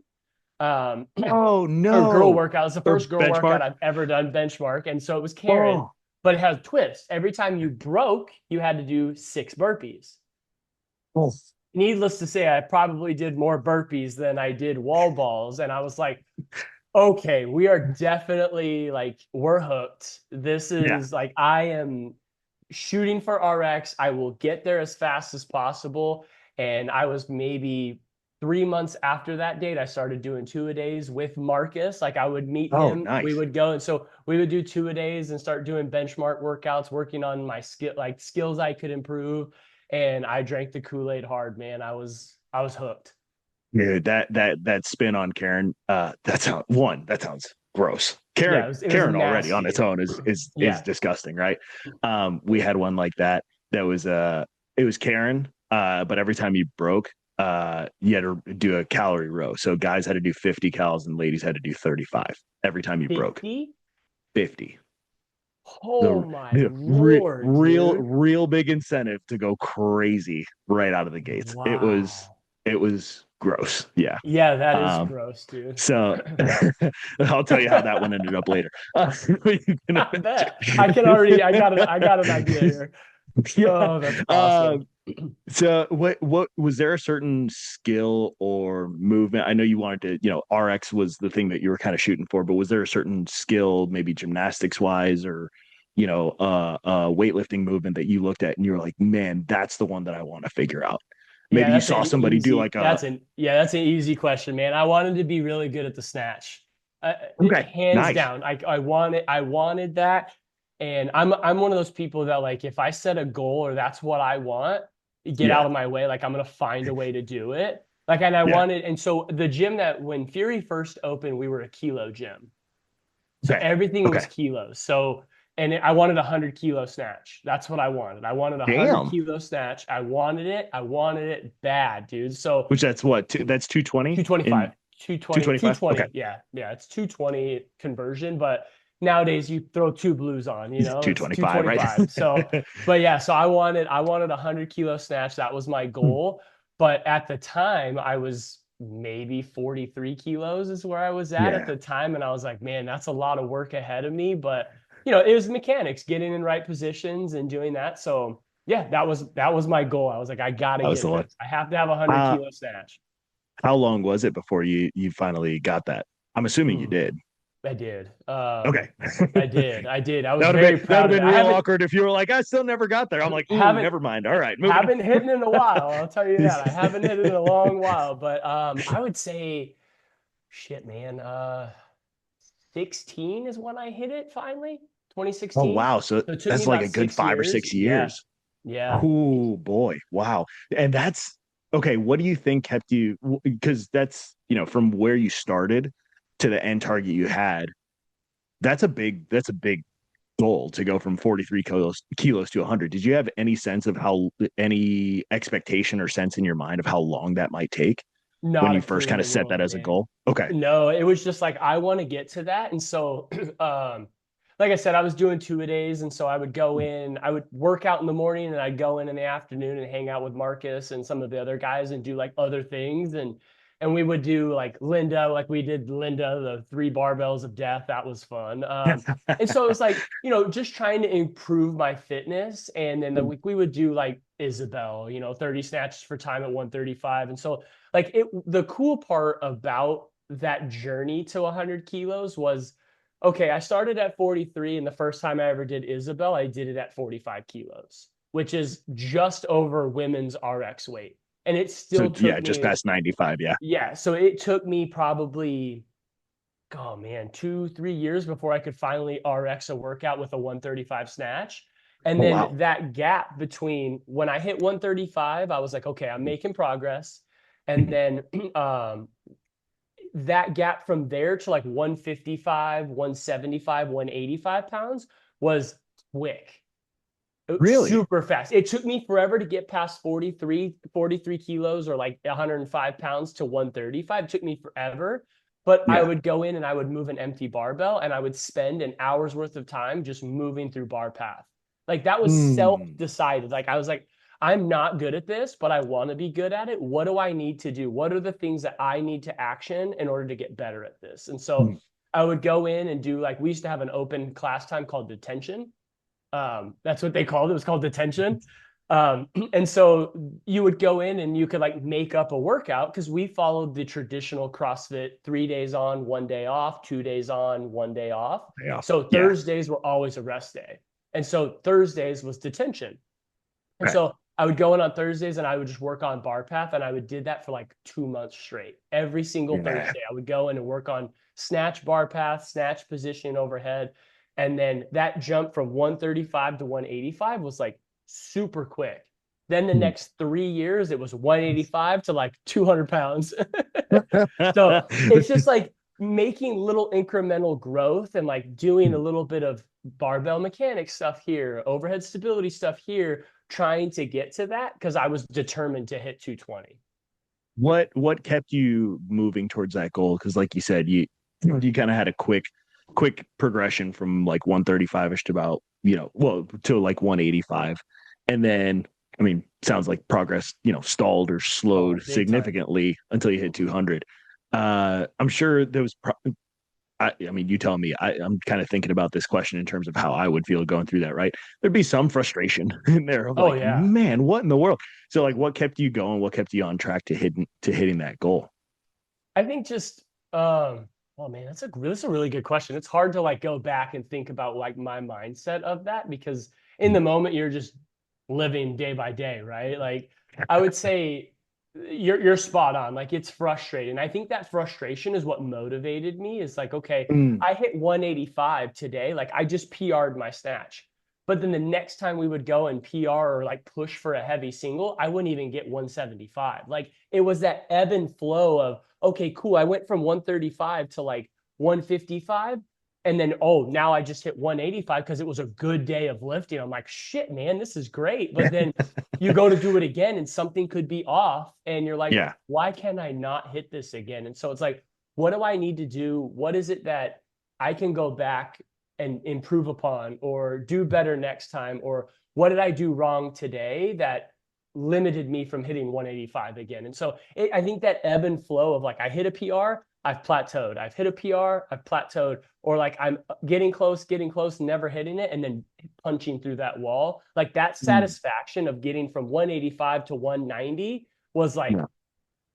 Oh no, or girl workout. It's the first girl benchmark workout I've ever done, benchmark. And so it was Karen, but it has a twist. Every time you broke, you had to do 6 burpees. Needless to say, I probably did more burpees than I did wall balls. And I was like, okay, we are definitely like, we're hooked. This is like, I am shooting for RX. I will get there as fast as possible. And I was maybe 3 months after that date, I started doing 2-a-days with Marcus. Like I would meet him, nice. We would go. And so we would do 2-a-days and start doing benchmark workouts, working on my skills I could improve. And I drank the Kool-Aid hard, man. I was hooked. Dude, that spin on Karen, that sounds gross. Karen already on its own is disgusting, right? We had one like that was it was Karen, but every time you broke, you had to do a calorie row. So guys had to do 50 calories and ladies had to do 35 every time you 50? broke. 50. Oh my Lord, real big incentive to go crazy right out of the gates. Wow. It was gross. Yeah. Yeah, that is gross, dude. So I'll tell you how that one ended up later. I got an idea here. Oh, that's awesome. So what was there a certain skill or movement? I know you wanted to, RX was the thing that you were kind of shooting for, but was there a certain skill, maybe gymnastics wise or, weightlifting movement that you looked at and you were like, man, that's the one that I want to figure out. Maybe you saw somebody do like that's an easy question, man. I wanted to be really good at the snatch. Hands nice. Down. I wanted that. And I'm one of those people that like, if I set a goal or that's what I want, get out of my way. Like I'm going to find a way to do it. Like, and I wanted, and so the gym that when Fury first opened, we were a kilo gym. So everything was kilos. So, and I wanted a 100-kilo snatch. That's what I wanted. I wanted a 100-kilo snatch. I wanted it bad, dude. So, which that's what? That's 220? 225. 220. Okay. Yeah. It's 220 conversion, but nowadays you throw 2 blues on, 225, right? So, but yeah, so I wanted a 100-kilo snatch. That was my goal. But at the time I was maybe 43 kilos is where I was at the time. And I was like, man, that's a lot of work ahead of me. But it was mechanics, getting in right positions and doing that. So Yeah, that was my goal. I was like, I gotta That was get the one. this. I have to have a 100 Uh, kilo snatch. how long was it before you finally got that? I'm assuming you Hmm, did. I did. Okay. I did. I was That would have very been that would proud have of been it. I real haven't awkward if you were like, I still never got there. I'm like, haven't never mind. All right, moving haven't hit it in a while. I'll tell you that. I on. haven't hit it in a long while, but I would say, shit, man, 16 is when I hit it finally. Oh 2016. wow. So So it took me that's like about a good 6 five or years. six Yeah. years. Yeah. Oh boy. Wow. And that's okay. What do you think kept you? Because that's, from where you started to the end target you had, that's a big goal to go from 43 kilos to 100. Did you have any expectation or sense in your mind of how long that might take when Not you a first clue in kind the of set that world, as a man. goal? Okay. No, it was just like I want to get to that. And so like I said, I was doing 2-a-days. And so I would go in, I would work out in the morning and I'd go in the afternoon and hang out with Marcus and some of the other guys and do like other things. And we would do like Linda, like we did Linda, the 3 barbells of death. That was fun. And so it was like, just trying to improve my fitness. And then the week we would do like Isabel, 30 snatches for time at 135. And so like the cool part about that journey to 100 kilos was, okay, I started at 43, and the first time I ever did Isabel, I did it at 45 kilos, which is just over women's RX weight. And it So still yeah, took just me, past 95. Yeah. yeah, so it took me probably, oh man, 2-3 years before I could finally RX a workout with a 135 snatch. And Oh then wow. that gap between when I hit 135, I was like, okay, I'm making progress. And then that gap from there to like 155, 175, 185 pounds was quick. Really? Super fast. It took me forever to get past 43 kilos or like 105 pounds to 135. It took me forever. But I Yeah. would go in and I would move an empty barbell and I would spend an hour's worth of time just moving through bar path. Like that was Mm. self-decided. Like I was like, I'm not good at this, but I want to be good at it. What do I need to do? What are the things that I need to action in order to get better at this? And so Mm. I would go in and do like, we used to have an open class time called detention. That's what they called it. It was called detention. And so you would go in and you could like make up a workout because we followed the traditional CrossFit 3 days on, 1 day off, 2 days on, 1 day off. Yeah. So Yeah. Thursdays were always a rest day. And so Thursdays was detention. And Right. so I would go in on Thursdays and I would just work on bar path. And I would did that for like 2 months straight. Every single Yeah. Thursday, I would go in and work on snatch bar path, snatch position overhead. And then that jump from 135 to 185 was like super quick. Then the Mm. next 3 years, it was 185 to like 200 pounds. So it's just like making little incremental growth and like doing a little bit of barbell mechanics stuff here, overhead stability stuff here, trying to get to that because I was determined to hit 220. What kept you moving towards that goal? Because like you said, you kind of had a quick progression from like 135ish to about, well, to like 185. And then, I mean, sounds like progress, stalled or Oh, slowed big time. significantly until you hit 200. I'm sure there was, I mean, you tell me, I'm kind of thinking about this question in terms of how I would feel going through that, right? There'd be some frustration in there of Oh like, yeah. man, what in the world? So like, what kept you going? What kept you on track to hitting that goal? I think just oh man, that's a really good question. It's hard to like go back and think about like my mindset of that because in the moment you're just living day by day, right? Like I would say you're spot on. Like it's frustrating. I think that frustration is what motivated me. Is like, okay, Mm, I hit 185 today. Like I just PR'd my snatch. But then the next time we would go and PR or like push for a heavy single, I wouldn't even get 175. Like it was that ebb and flow of, okay, cool. I went from 135 to like 155. And then, oh, now I just hit 185 because it was a good day of lifting. I'm like, shit, man, this is great. But then you go to do it again and something could be off. And you're like, yeah. why can I not hit this again? And so it's like, what do I need to do? What is it that I can go back and improve upon or do better next time? Or what did I do wrong today that limited me from hitting 185 again? And so I think that ebb and flow of like, I hit a PR, I've plateaued. I've hit a PR, I've plateaued, or like I'm getting close, never hitting it, and then punching through that wall. Like that satisfaction of getting from 185 to 190 was like, Yeah.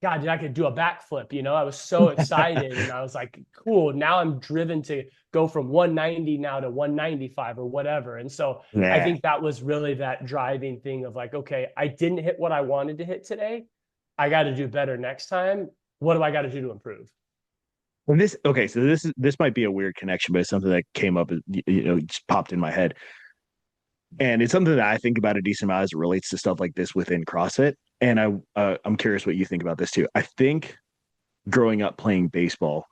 God, dude, I could do a backflip. I was so excited, and I was like, cool. Now I'm driven to go from 190 now to 195 or whatever. And so I think that was really that driving thing of like, okay, I didn't hit what I wanted to hit today. I got to do better next time. What do I got to do to improve? And this might be a weird connection, but it's something that came up, just popped in my head. And it's something that I think about a decent amount as it relates to stuff like this within CrossFit. And I'm curious what you think about this too. I think growing up playing baseball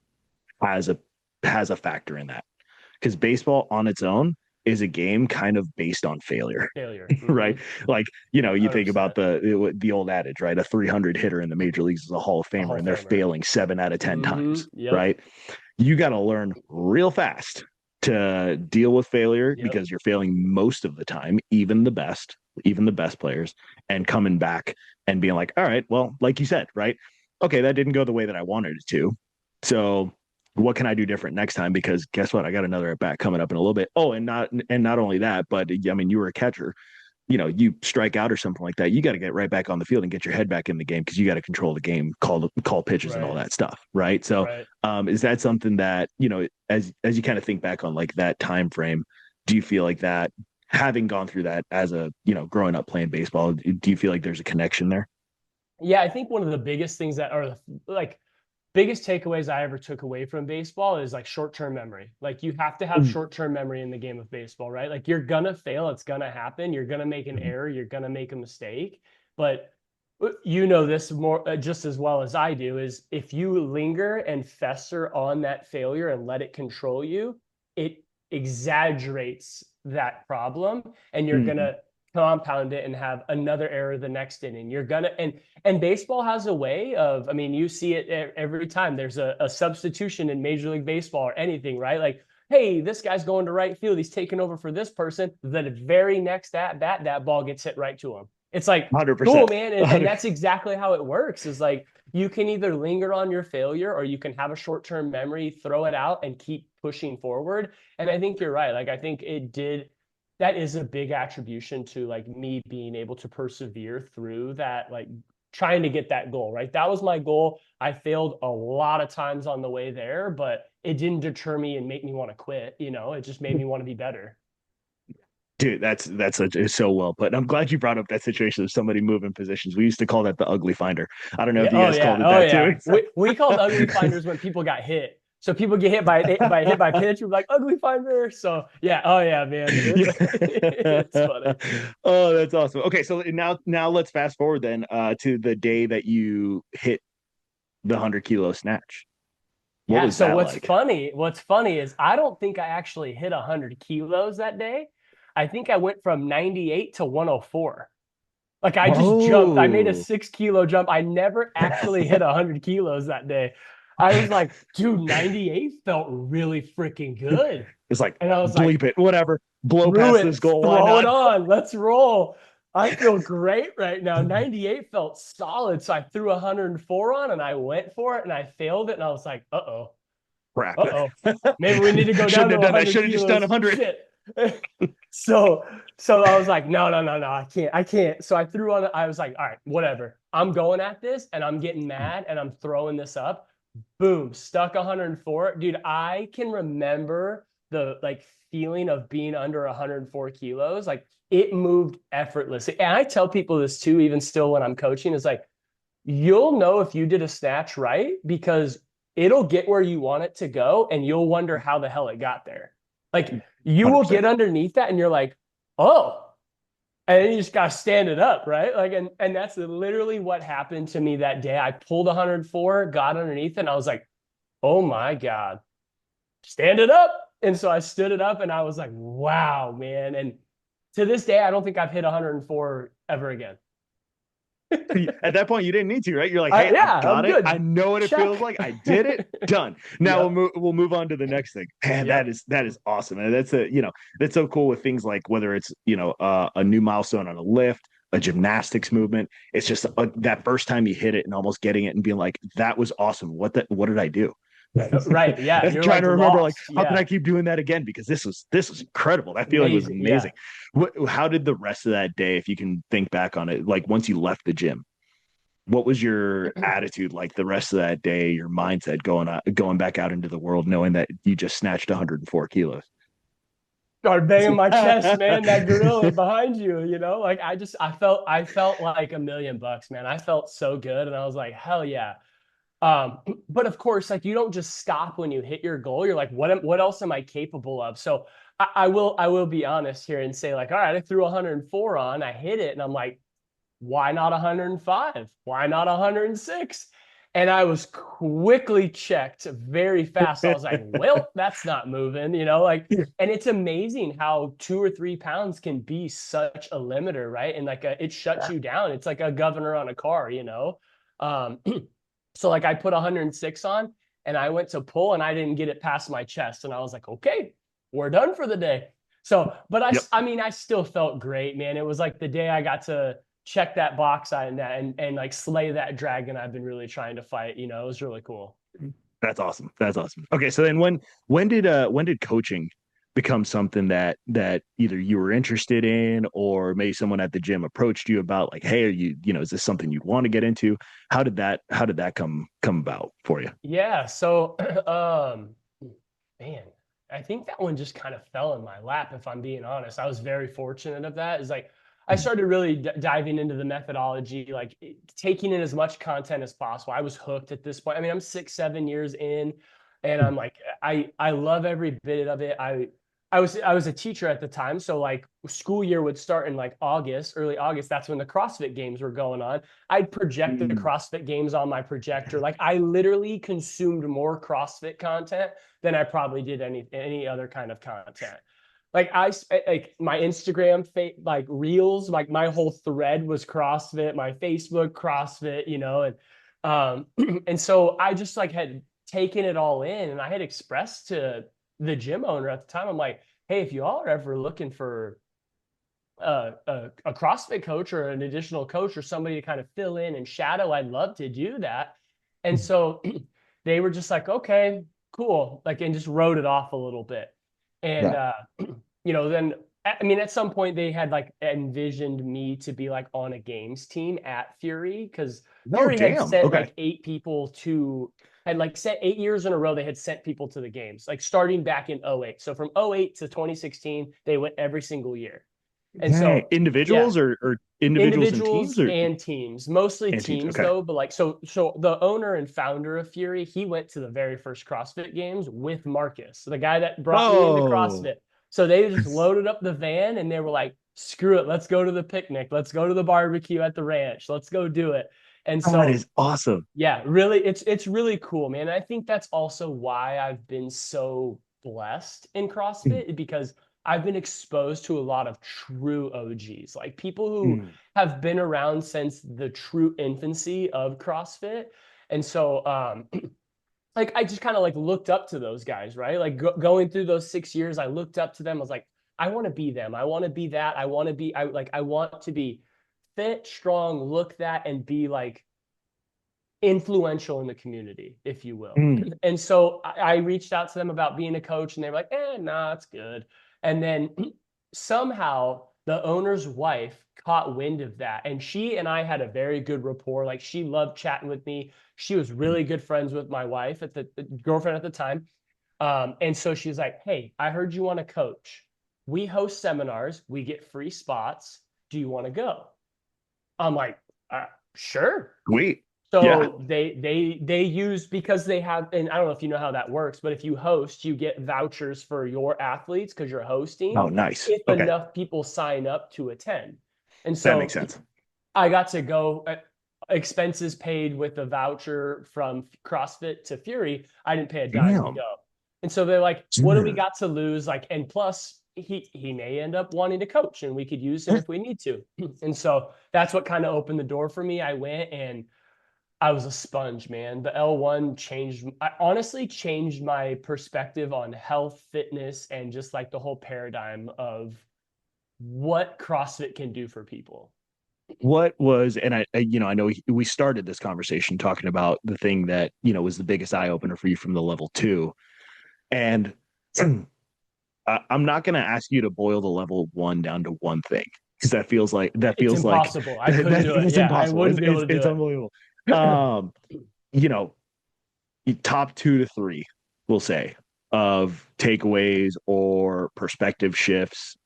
has a factor in that, because baseball on its own is a game kind of based on failure, right? Like, you 100%. Think about the old adage, right? A 300 hitter in the major leagues is a Hall of Famer, and they're failing 7 out of 10 times, right? You got to learn real fast to deal with failure, because you're failing most of the time, even the best players, and coming back and being like, all right, well, like you said, right? Okay, that didn't go the way that I wanted it to. So what can I do different next time? Because guess what? I got another at bat coming up in a little bit. Oh, and not only that, but I mean, you were a catcher. You strike out or something like that, you got to get right back on the field and get your head back in the game, because you got to control the game, call pitches and all that stuff, right? So is that something that, as you kind of think back on like that time frame, do you feel like that, having gone through that as a, growing up playing baseball, do you feel like there's a connection there? Yeah, I think one of the biggest things that are like biggest takeaways I ever took away from baseball is like short-term memory. Like you have to have short-term memory in the game of baseball, right? Like you're gonna fail, it's gonna happen, you're gonna make an error, you're gonna make a mistake. But this more just as well as I do, is if you linger and fester on that failure and let it control you, it exaggerates that problem, and you're gonna compound it and have another error the next inning. You're gonna and baseball has a way of, I mean, you see it every time there's a substitution in Major League Baseball or anything, right? Like, hey, this guy's going to right field, he's taking over for this person. The very next at bat, that ball gets hit right to him. It's like 100%. Cool, man. And that's exactly how it works. Is like you can either linger on your failure, or you can have a short-term memory, throw it out, and keep pushing forward. And I think you're right. Like I think that is a big attribution to like me being able to persevere through that, like trying to get that goal, right? That was my goal. I failed a lot of times on the way there, but it didn't deter me and make me want to quit. It just made me want to be better. Dude, that's so well put. And I'm glad you brought up that situation of somebody moving positions. We used to call that the ugly finder. I don't know if you guys called it that too. We called ugly finders when people got hit. So people get hit by pitch, we're like ugly finder. So yeah, man. It's funny. Oh, that's awesome. Okay, so now let's fast forward then to the day that you hit the 100-kilo snatch. What's funny is I don't think I actually hit 100 kilos that day. I think I went from 98 to 104. Like I just jumped. I made a 6-kilo jump. I never actually hit 100 kilos that day. I was like, dude, 98 felt really freaking good. It's like, and I was bleep it, whatever. Blow past this goal. Throw it on. Let's roll. I feel great right now. 98 felt solid. So I threw 104 on and I went for it and I failed it. And I was like, crap. Maybe we need to go down to 100. I should have just done 100. Shit. So I was like, no, I can't. So I threw on, I was like, all right, whatever. I'm going at this and I'm getting mad and I'm throwing this up. Boom, stuck 104. Dude, I can remember the like feeling of being under 104 kilos. Like it moved effortlessly. And I tell people this too, even still when I'm coaching, is like, you'll know if you did a snatch right, because it'll get where you want it to go and you'll wonder how the hell it got there. Like you 100%. Will get underneath that and you're like, oh, and then you just got to stand it up, right? Like, and that's literally what happened to me that day. I pulled 104, got underneath it, and I was like, oh my God, stand it up. And so I stood it up and I was like, wow, man. And to this day, I don't think I've hit 104 ever again. At that point, you didn't need to, right? You're like, hey, I got it. Good. I know what it feels like. I did it. Done. Now we'll move on to the next thing. Man, that is awesome. And that's that's so cool with things like whether it's a new milestone on a lift, a gymnastics movement. It's just that first time you hit it and almost getting it and being like, that was awesome. What did I do? Right. Yeah. And You're trying like to remember, like, lost. how can Yeah. I keep doing that again? Because this was incredible. That feeling was Amazing. Yeah. amazing. How did the rest of that day, if you can think back on it, like once you left the gym, what was your attitude like the rest of that day, your mindset going back out into the world, knowing that you just snatched 104 kilos? Started banging my chest, man. That gorilla behind you, you know, like I felt like $1,000,000, man. I felt so good. And I was like, hell yeah. But of course, like you don't just stop when you hit your goal. You're like, what else am I capable of? So I will be honest here and say like, all right, I threw 104 on, I hit it, and I'm like, why not 105? Why not 106? And I was quickly checked very fast. I was like, well, that's not moving, you know, like, and it's amazing how 2 or 3 pounds can be such a limiter, right? And like it shuts you down. It's like a governor on a car, you know? Um, so like I put 106 on and I went to pull and I didn't get it past my chest. And I was like, okay, we're done for the day. So, but Yep. I mean, I still felt great, man. It was like the day I got to check that box on that and like slay that dragon I've been really trying to fight. You know, it was really cool. That's awesome. That's awesome. Okay, so then when did coaching become something that either you were interested in, or maybe someone at the gym approached you about, like, hey, are you is this something you'd want to get into? How did that come about for you? Yeah. So, man, I think that one just kind of fell in my lap, if I'm being honest. I was very fortunate of that. Is like I started really diving into the methodology, like taking in as much content as possible. I was hooked at this point. I mean, I'm 6, 7 years in, and I'm like, I love every bit of it. I was a teacher at the time, so like school year would start in like August, early August. That's when the CrossFit games were going on. I'd project the Mm. CrossFit games on my projector. Like I literally consumed more CrossFit content than I probably did any other kind of content. Like like my Instagram like reels, like my whole thread was CrossFit, my Facebook CrossFit, you know, and and so I just like had taken it all in, and I had expressed to the gym owner at the time, I'm like, hey, if you all are ever looking for a CrossFit coach or an additional coach or somebody to kind of fill in and shadow, I'd love to do that. And so they were just like, okay, cool. Like, and just wrote it off a little bit. And, Yeah. then, I mean, at some point they had like envisioned me to be like on a games team at Fury, because No, Fury had damn. sent Okay. like 8 people had like sent 8 years in a row, they had sent people to the games, like starting back in 08. So from 08 to 2016, they went every single year. And Hey, so, yeah, individuals or individuals and teams individuals or and teams, mostly and teams. teams Okay. though. But like, so the owner and founder of Fury, he went to the very first CrossFit games with Marcus, the guy that brought me into Oh, CrossFit. So they just loaded up the van and they were like, screw it, let's go to the picnic, let's go to the barbecue at the ranch, let's go do it. And that so, is awesome. yeah, really, it's really cool, man. And I think that's also why I've been so blessed in CrossFit, because I've been exposed to a lot of true OGs, like people who Mm. have been around since the true infancy of CrossFit. And so, like I just kind of like looked up to those guys, right? Like going through those 6 years, I looked up to them. I was like, I want to be them. I want to be that. I want to be fit, strong, look that, and be like influential in the community, if you will. Mm. And so I reached out to them about being a coach, and they were like, nah, it's good. And then somehow the owner's wife caught wind of that. And she and I had a very good rapport. Like she loved chatting with me. She was really good friends with my wife at the girlfriend at the time. And so she's like, hey, I heard you want to coach. We host seminars. We get free spots. Do you want to go? I'm like, sure. Sweet. Yeah. So they use, because they have, and I don't know if you know how that works, but if you host, you get vouchers for your athletes because you're hosting Oh, nice. if Okay. enough people sign up to attend. And That makes so sense. I got to go, expenses paid with a voucher from CrossFit to Fury. I didn't pay a dime to Damn. go. And so they're like, what do we Dude. got to lose? Like, and plus he may end up wanting to coach and we could use him if we need to. And so that's what kind of opened the door for me. I went and I was a sponge, man. The L1 honestly changed my perspective on health, fitness, and just like the whole paradigm of what CrossFit can do for people. what was, and I know we started this conversation talking about the thing that, was the biggest eye opener for you from the level 2. And I'm not going to ask you to boil the level 1 down to one thing, because that It's feels like impossible. I couldn't do it. it's Yeah, I impossible. wouldn't be able to It's do unbelievable. Um, you know, top 2 to 3, we'll say, of takeaways or perspective shifts,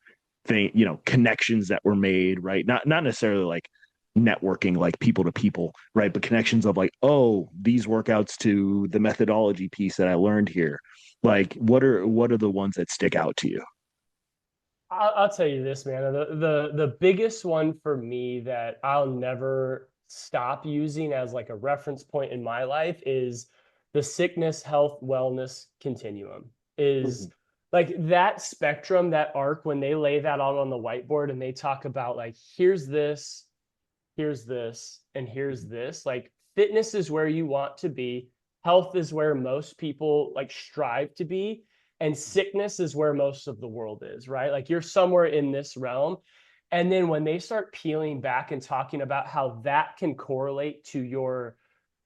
connections that were made, right? Not necessarily like networking, like people to people, right? But connections of like, oh, these workouts to the methodology piece that I learned here. Like, what are the ones that stick out to you? I'll tell you this, man. The biggest one for me that I'll never stop using as like a reference point in my life is the sickness, health, wellness continuum. Is like that spectrum, that arc, when they lay that out on the whiteboard and they talk about like, here's this, and here's this. Like fitness is where you want to be. Health is where most people like strive to be. And sickness is where most of the world is, right? Like you're somewhere in this realm. And then when they start peeling back and talking about how that can correlate to your,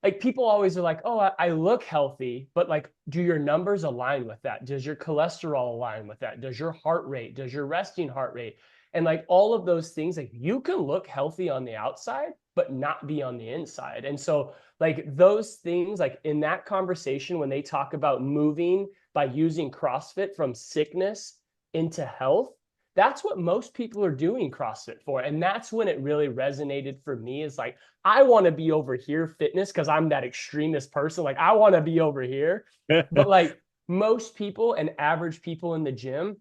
like people always are like, oh, I look healthy, but like, do your numbers align with that? Does your cholesterol align with that? Does your heart rate? Does your resting heart rate? And like all of those things, like you can look healthy on the outside, but not be on the inside. And so like those things, like in that conversation, when they talk about moving by using CrossFit from sickness into health, that's what most people are doing CrossFit for. And that's when it really resonated for me, is like, I want to be over here fitness because I'm that extremist person. Like I want to be over here. But like most people and average people in the gym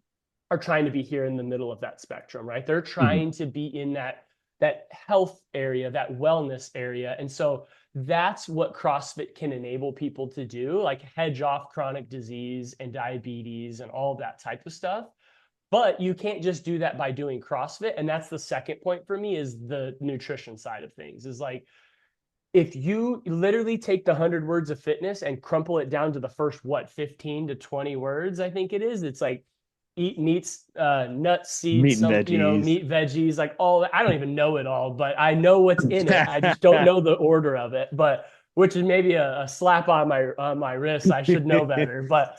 are trying to be here in the middle of that spectrum, right? They're Mhm. trying to be in that health area, that wellness area. And so that's what CrossFit can enable people to do, like hedge off chronic disease and diabetes and all of that type of stuff. But you can't just do that by doing CrossFit. And that's the second point for me, is the nutrition side of things. Is like, if you literally take the 100 words of fitness and crumple it down to the first, what, 15 to 20 words, I think it is. It's like eat meats, nuts, seeds, Meat and some, veggies. meat, veggies, like all that. I don't even know it all, but I know what's in it. I just don't know the order of it, but which is maybe a slap on my wrist. I should know better. But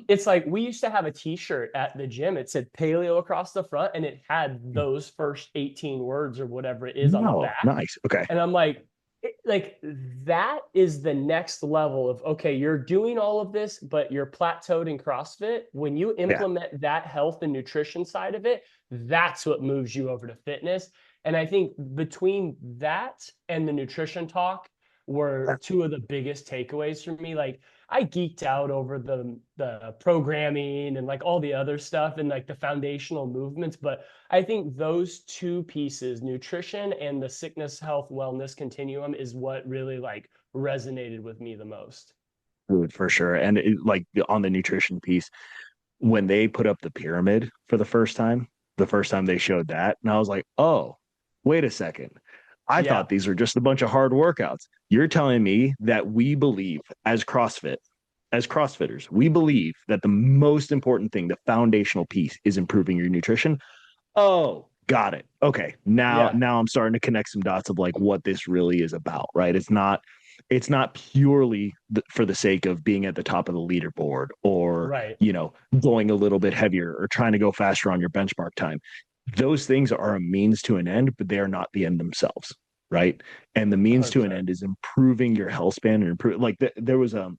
it's like we used to have a t-shirt at the gym. It said paleo across the front and it had those first 18 words or whatever it is on the No, back. nice. Okay. And I'm like, like that is the next level of, okay, you're doing all of this, but you're plateaued in CrossFit. When you Yeah. implement that health and nutrition side of it, that's what moves you over to fitness. And I think between that and the nutrition talk were two of the biggest takeaways for me. Like I geeked out over the programming and like all the other stuff and like the foundational movements, but I think those two pieces, nutrition and the sickness, health, wellness continuum, is what really like resonated with me the most. Food for sure. And like on the nutrition piece, when they put up the pyramid for the first time they showed that, and I was like, oh, wait a second. I Yeah, thought these were just a bunch of hard workouts. You're telling me that we believe as CrossFitters, we believe that the most important thing, the foundational piece, is improving your nutrition. Oh, got it. Okay. yeah, Now I'm starting to connect some dots of like what this really is about, right? It's not purely for the sake of being at the top of the leaderboard or, right. going a little bit heavier or trying to go faster on your benchmark time. Those things are a means to an end, but they're not the end themselves, right? And the means to an 100%. end is improving your health span and improve. Like there was and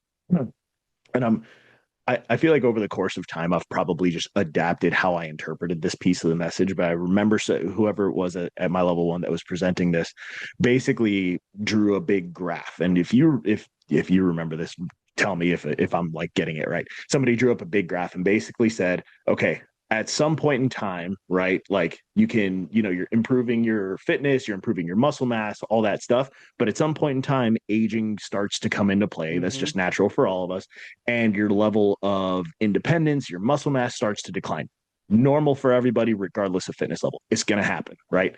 I feel like over the course of time, I've probably just adapted how I interpreted this piece of the message. But I remember whoever it was at my level 1 that was presenting this basically drew a big graph. And if you remember this, tell me if I'm like getting it right. Somebody drew up a big graph and basically said, okay, at some point in time, right? Like you can, you're improving your fitness, you're improving your muscle mass, all that stuff. But at some point in time, aging starts to come into play. That's Mm-hmm. just natural for all of us. And your level of independence, your muscle mass starts to decline. Normal for everybody, regardless of fitness level. It's going to happen, right?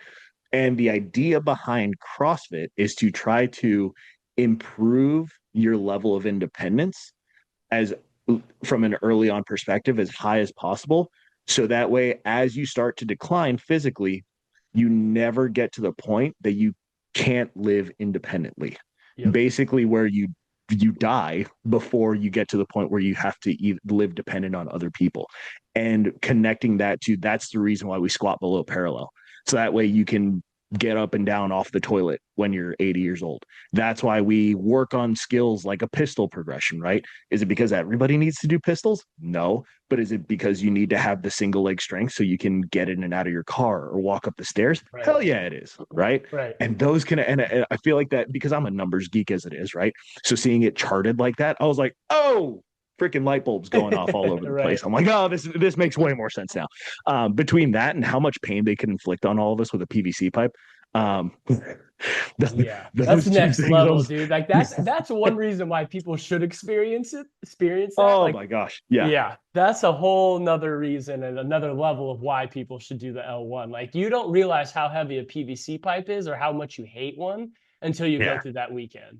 And the idea behind CrossFit is to try to improve your level of independence as from an early on perspective as high as possible. So that way, as you start to decline physically, you never get to the point that you can't live independently. Yep. Basically, where you die before you get to the point where you have to live dependent on other people, and connecting that to, that's the reason why we squat below parallel. So that way you can get up and down off the toilet when you're 80 years old. That's why we work on skills like a pistol progression, right? Is it because everybody needs to do pistols? No. But is it because you need to have the single leg strength so you can get in and out of your car or walk up the stairs? Right. Hell yeah, it is. Right. Right. And those can, and I feel like that because I'm a numbers geek as it is, right? So seeing it charted like that, I was like, oh, freaking light bulbs going off all over the Right. place. I'm like, oh, this makes way more sense now. Between that and how much pain they can inflict on all of us with a PVC pipe. That's next level, dude. Like that's one reason why people should experience that. Oh like, my gosh. Yeah. That's a whole nother reason and another level of why people should do the L1. Like, you don't realize how heavy a PVC pipe is or how much you hate one until you go through that weekend.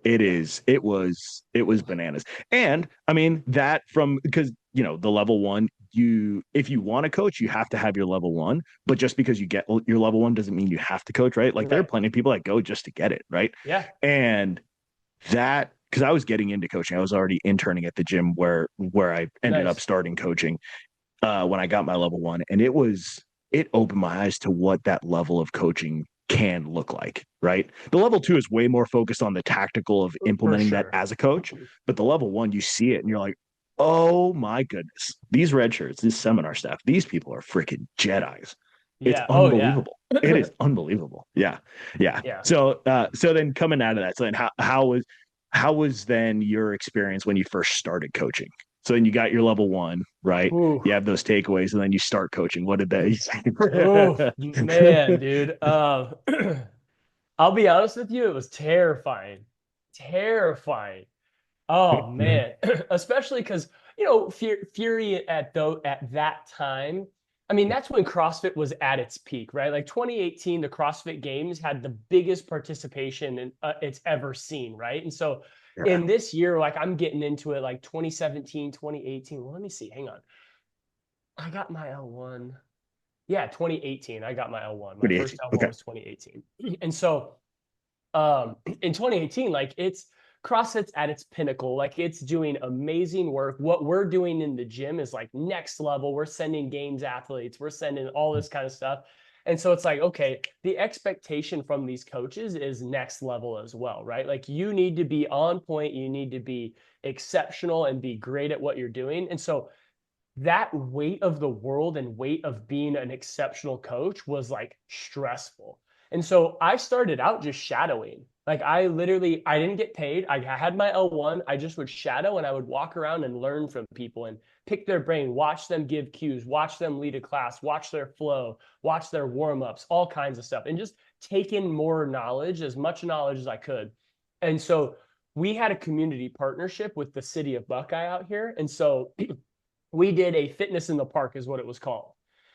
It was bananas. And I mean that because the level one, if you want to coach, you have to have your level one, but just because you get your level one doesn't mean you have to coach, right? Like there are plenty of people that go just to get it, right? Yeah. And that, because I was getting into coaching, I was already interning at the gym where I ended up starting coaching when I got my level one, and it opened my eyes to what that level of coaching can look like, right? The level two is way more focused on the tactical of implementing that as a coach, but the level one, you see it and you're like, oh my goodness, these red shirts, this seminar staff, these people are freaking Jedis. It's unbelievable. It is unbelievable. Yeah. So then coming out of that, so then how was then your experience when you first started coaching? So then you got your level one, right? Ooh. You have those takeaways, and then you start coaching. What did they say? Oh man, dude. I'll be honest with you, it was terrifying. Oh man, especially because Fury at that time. I mean, that's when CrossFit was at its peak, right? Like 2018, the CrossFit Games had the biggest participation it's ever seen, right? And so in this year, like I'm getting into it like 2017, 2018. Well, let me see. Hang on. I got my L1. Yeah, 2018. I got my L1. My first L1 was 2018. And so in 2018, like CrossFit's at its pinnacle. Like it's doing amazing work. What we're doing in the gym is like next level. We're sending games athletes. We're sending all this kind of stuff. And so it's like, okay, the expectation from these coaches is next level as well, right? Like you need to be on point. You need to be exceptional and be great at what you're doing. And so that weight of the world and weight of being an exceptional coach was like stressful. And so I started out just shadowing. Like I didn't get paid. I had my L1. I just would shadow and I would walk around and learn from people and pick their brain, watch them give cues, watch them lead a class, watch their flow, watch their warm-ups, all kinds of stuff, and just take in more knowledge, as much knowledge as I could. And so we had a community partnership with the city of Buckeye out here. And so we did a fitness in the park is what it was called.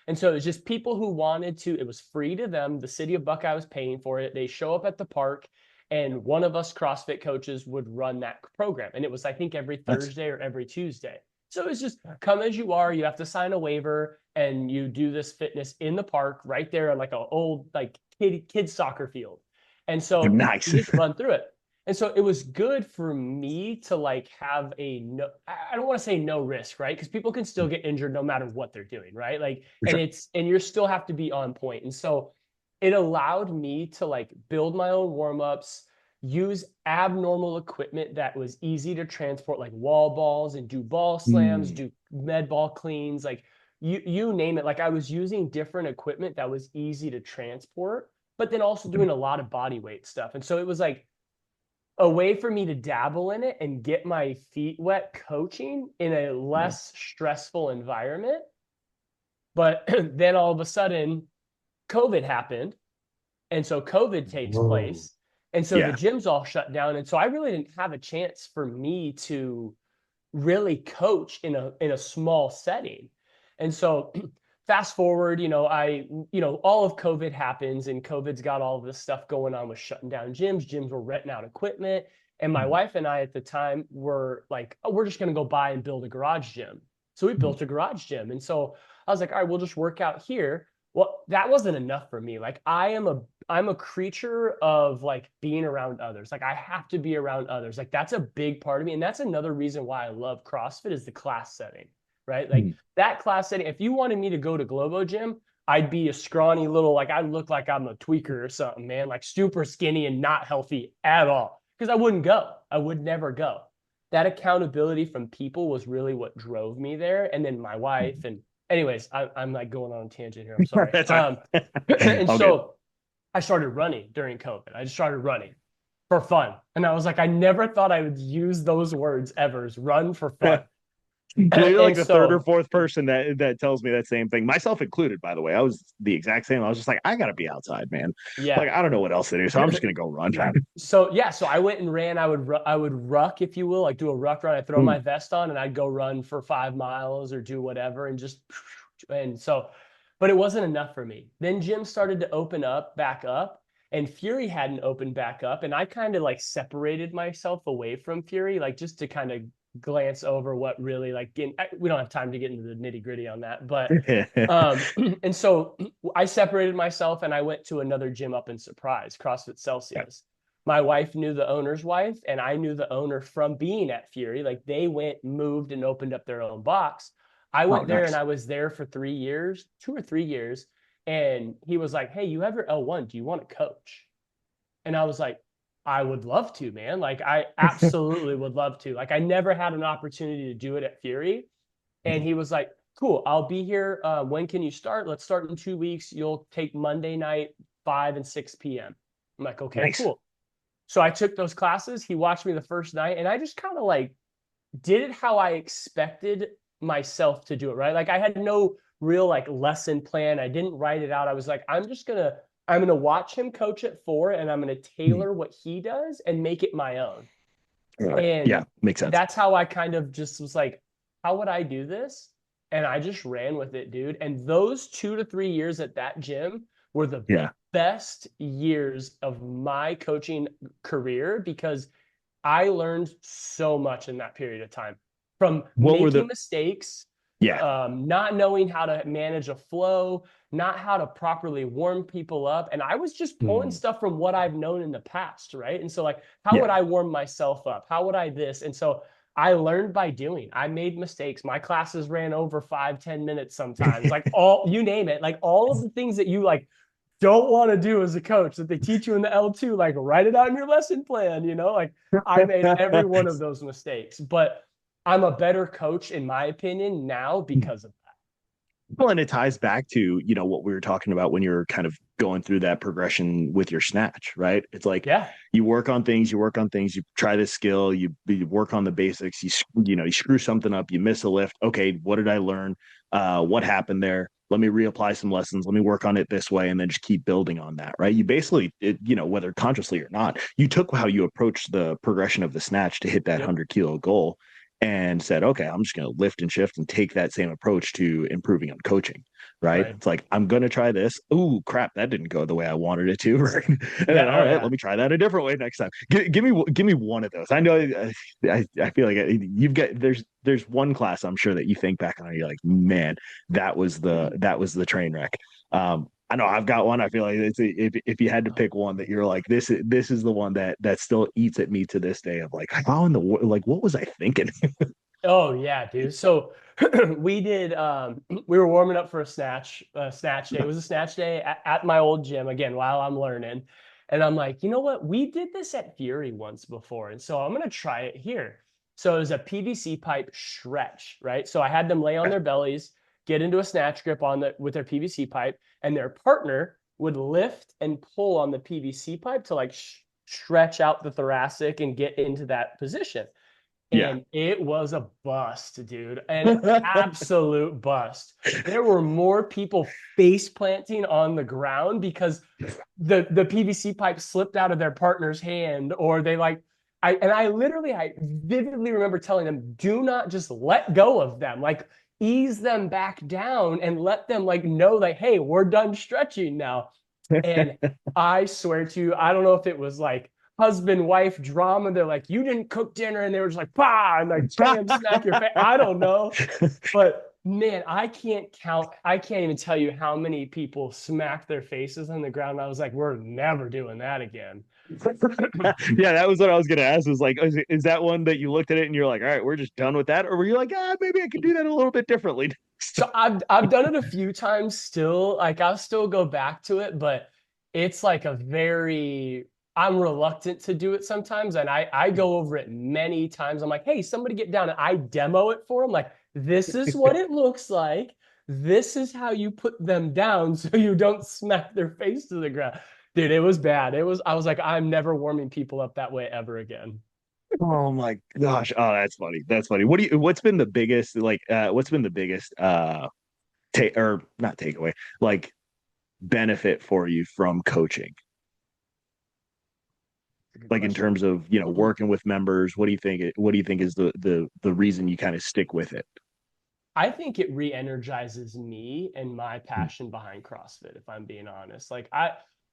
And so it was just people who wanted to, it was free to them. The city of Buckeye was paying for it. They show up at the park and one of us CrossFit coaches would run that program. And it was, I think, every Thursday or every Tuesday. So it was just come as you are. You have to sign a waiver and you do this fitness in the park right there on like an old like kids soccer field. And so nice. You just run through it. And so it was good for me to like have I don't want to say no risk, right? Because people can still get injured no matter what they're doing, right? Like, and you still have to be on point. And so it allowed me to like build my own warm-ups, use abnormal equipment that was easy to transport, like wall balls, and do ball slams, do med ball cleans, like you name it. Like I was using different equipment that was easy to transport, but then also doing a lot of body weight stuff. And so it was like a way for me to dabble in it and get my feet wet coaching in a less stressful environment. But then all of a sudden COVID happened. And so COVID takes place. And so the gym's all shut down. And so I really didn't have a chance for me to really coach in a small setting. And so fast forward, all of COVID happens and COVID's got all of this stuff going on with shutting down gyms. Gyms were renting out equipment. And my wife and I at the time were like, oh, we're just going to go buy and build a garage gym. So we built a garage gym. And so I was like, all right, we'll just work out here. Well, that wasn't enough for me. Like I'm a creature of like being around others. Like I have to be around others. Like that's a big part of me. And that's another reason why I love CrossFit is the class setting, right? Like that class setting. If you wanted me to go to Globo Gym, I'd be a scrawny little, like I look like I'm a tweaker or something, man, like super skinny and not healthy at all. Because I wouldn't go. I would never go. That accountability from people was really what drove me there. And then my wife and anyways, I'm like going on a tangent here. I'm sorry. That's right. And so I started running during COVID. I just started running for fun. And I was like, I never thought I would use those words ever, is run for fun. You're like the third or fourth person that tells me that same thing, myself included, by the way. I was the exact same. I was just like, I got to be outside, man. Yeah. Like, I don't know what else to do. So I'm just going to go run. So I went and ran. I would ruck, if you will, like do a ruck run. I'd throw my vest on and I'd go run for 5 miles or do whatever. But it wasn't enough for me. Then gyms started to open up back up and Fury hadn't opened back up. And I kind of like separated myself away from Fury, like just to kind of glance over what really we don't have time to get into the nitty gritty on that, but and so I separated myself and I went to another gym up in Surprise, CrossFit Celsius. My wife knew the owner's wife and I knew the owner from being at Fury. Like they moved and opened up their own box. I went there and I was there for 3 years, 2 or 3 years. And he was like, hey, you have your L1. Do you want to coach? And I was like, I would love to, man. Like I absolutely would love to. Like I never had an opportunity to do it at Fury. And he was like, cool, I'll be here. When can you start? Let's start in 2 weeks. You'll take Monday night, 5 and 6 p.m. I'm like, okay, cool. So I took those classes. He watched me the first night and I just kind of like did it how I expected myself to do it, right? Like I had no real like lesson plan. I didn't write it out. I was like, I'm going to watch him coach at 4 and I'm going to tailor what he does and make it my own. And yeah, makes sense. That's how I kind of just was like, how would I do this? And I just ran with it, dude. And those 2 to 3 years at that gym were the best years of my coaching career because I learned so much in that period of time from making mistakes. Not knowing how to manage a flow, not how to properly warm people up. And I was just pulling stuff from what I've known in the past, right? And so like, how would I warm myself up? How would I this? And so I learned by doing. I made mistakes. My classes ran over 5-10 minutes sometimes, like you name it, like all of the things that you like don't want to do as a coach that they teach you in the L2, like write it out in your lesson plan, like I made every one of those mistakes, but I'm a better coach, in my opinion, now because of that. Well, and it ties back to, what we were talking about when you're kind of going through that progression with your snatch, right? It's like, you work on things, you try this skill, you work on the basics, you screw something up, you miss a lift. Okay, what did I learn? What happened there? Let me reapply some lessons. Let me work on it this way, and then just keep building on that, right? You basically, whether consciously or not, you took how you approached the progression of the snatch to hit that 100-kilo goal and said, okay, I'm just going to lift and shift and take that same approach to improving on coaching, right? It's like, I'm going to try this. Ooh, crap, that didn't go the way I wanted it to, right? And then, all right, let me try that a different way next time. Give me one of those. I know, I feel like you've got, there's one class I'm sure that you think back on and you're like, man, that was the train wreck. I know I've got one. I feel like if you had to pick one that you're like, this is the one that still eats at me to this day of like, how in the world, like, what was I thinking? Oh yeah, dude. So we were warming up for a snatch day. It was a snatch day at my old gym again, while I'm learning. And I'm like, you know what? We did this at Fury once before. And so I'm going to try it here. So it was a PVC pipe stretch, right? So I had them lay on their bellies, get into a snatch grip with their PVC pipe, and their partner would lift and pull on the PVC pipe to like stretch out the thoracic and get into that position. And it was a bust, dude, an absolute bust. There were more people face planting on the ground because the PVC pipe slipped out of their partner's hand, or they I vividly remember telling them, do not just let go of them. Like, ease them back down and let them know that, hey, we're done stretching now. And I swear to you, I don't know if it was like husband-wife drama. They're like, you didn't cook dinner. And they were just like, bah, and like, bam, smack your face. I don't know. But Man, I can't even tell you how many people smacked their faces on the ground. I was like, we're never doing that again. Yeah, that was what I was going to ask. Was like, is that one that you looked at it and you're like, all right, we're just done with that? Or were you like, maybe I could do that a little bit differently? So I've done it a few times still. Like I'll still go back to it, but it's like I'm reluctant to do it sometimes. And I go over it many times. I'm like, hey, somebody get down, and I demo it for them. Like, this is what it looks like. This is how you put them down so you don't smack their face to the ground. Dude, it was bad. I was like, I'm never warming people up that way ever again. Oh my gosh. Oh, that's funny. That's funny. What's been the biggest, take, or not takeaway, like benefit for you from coaching? Like in terms of, working with members, what do you think is the reason you kind of stick with it? I think it re-energizes me and my passion behind CrossFit, if I'm being honest. Like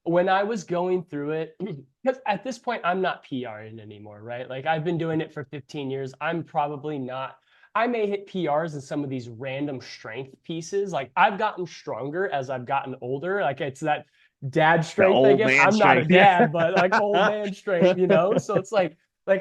when I was going through it, because at this point I'm not PRing anymore, right? Like I've been doing it for 15 years. I may hit PRs in some of these random strength pieces. Like I've gotten stronger as I've gotten older. Like it's that dad strength, I guess. I'm not a dad, but like old man strength, So it's like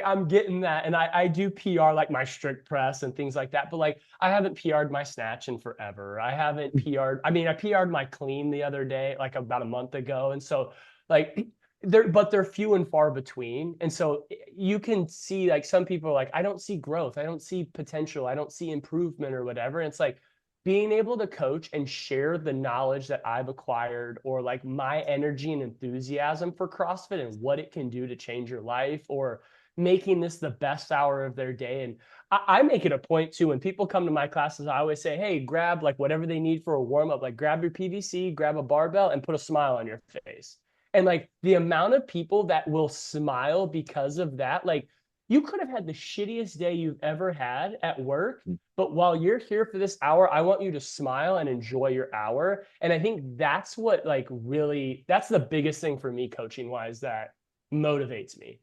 I'm getting that, and I do PR like my strict press and things like that, but like I haven't PR'd my snatch in forever. I haven't PR'd. I mean, I PR'd my clean the other day, like about a month ago, and so like they're few and far between, and so you can see like some people are like, I don't see growth, I don't see potential, I don't see improvement or whatever. And it's like being able to coach and share the knowledge that I've acquired, or like my energy and enthusiasm for CrossFit and what it can do to change your life, or making this the best hour of their day. And I make it a point too, when people come to my classes, I always say, hey, grab like whatever they need for a warm up, like grab your PVC, grab a barbell, and put a smile on your face. And like the amount of people that will smile because of that, like you could have had the shittiest day you've ever had at work, but while you're here for this hour, I want you to smile and enjoy your hour. And I think that's what that's the biggest thing for me coaching wise that motivates me.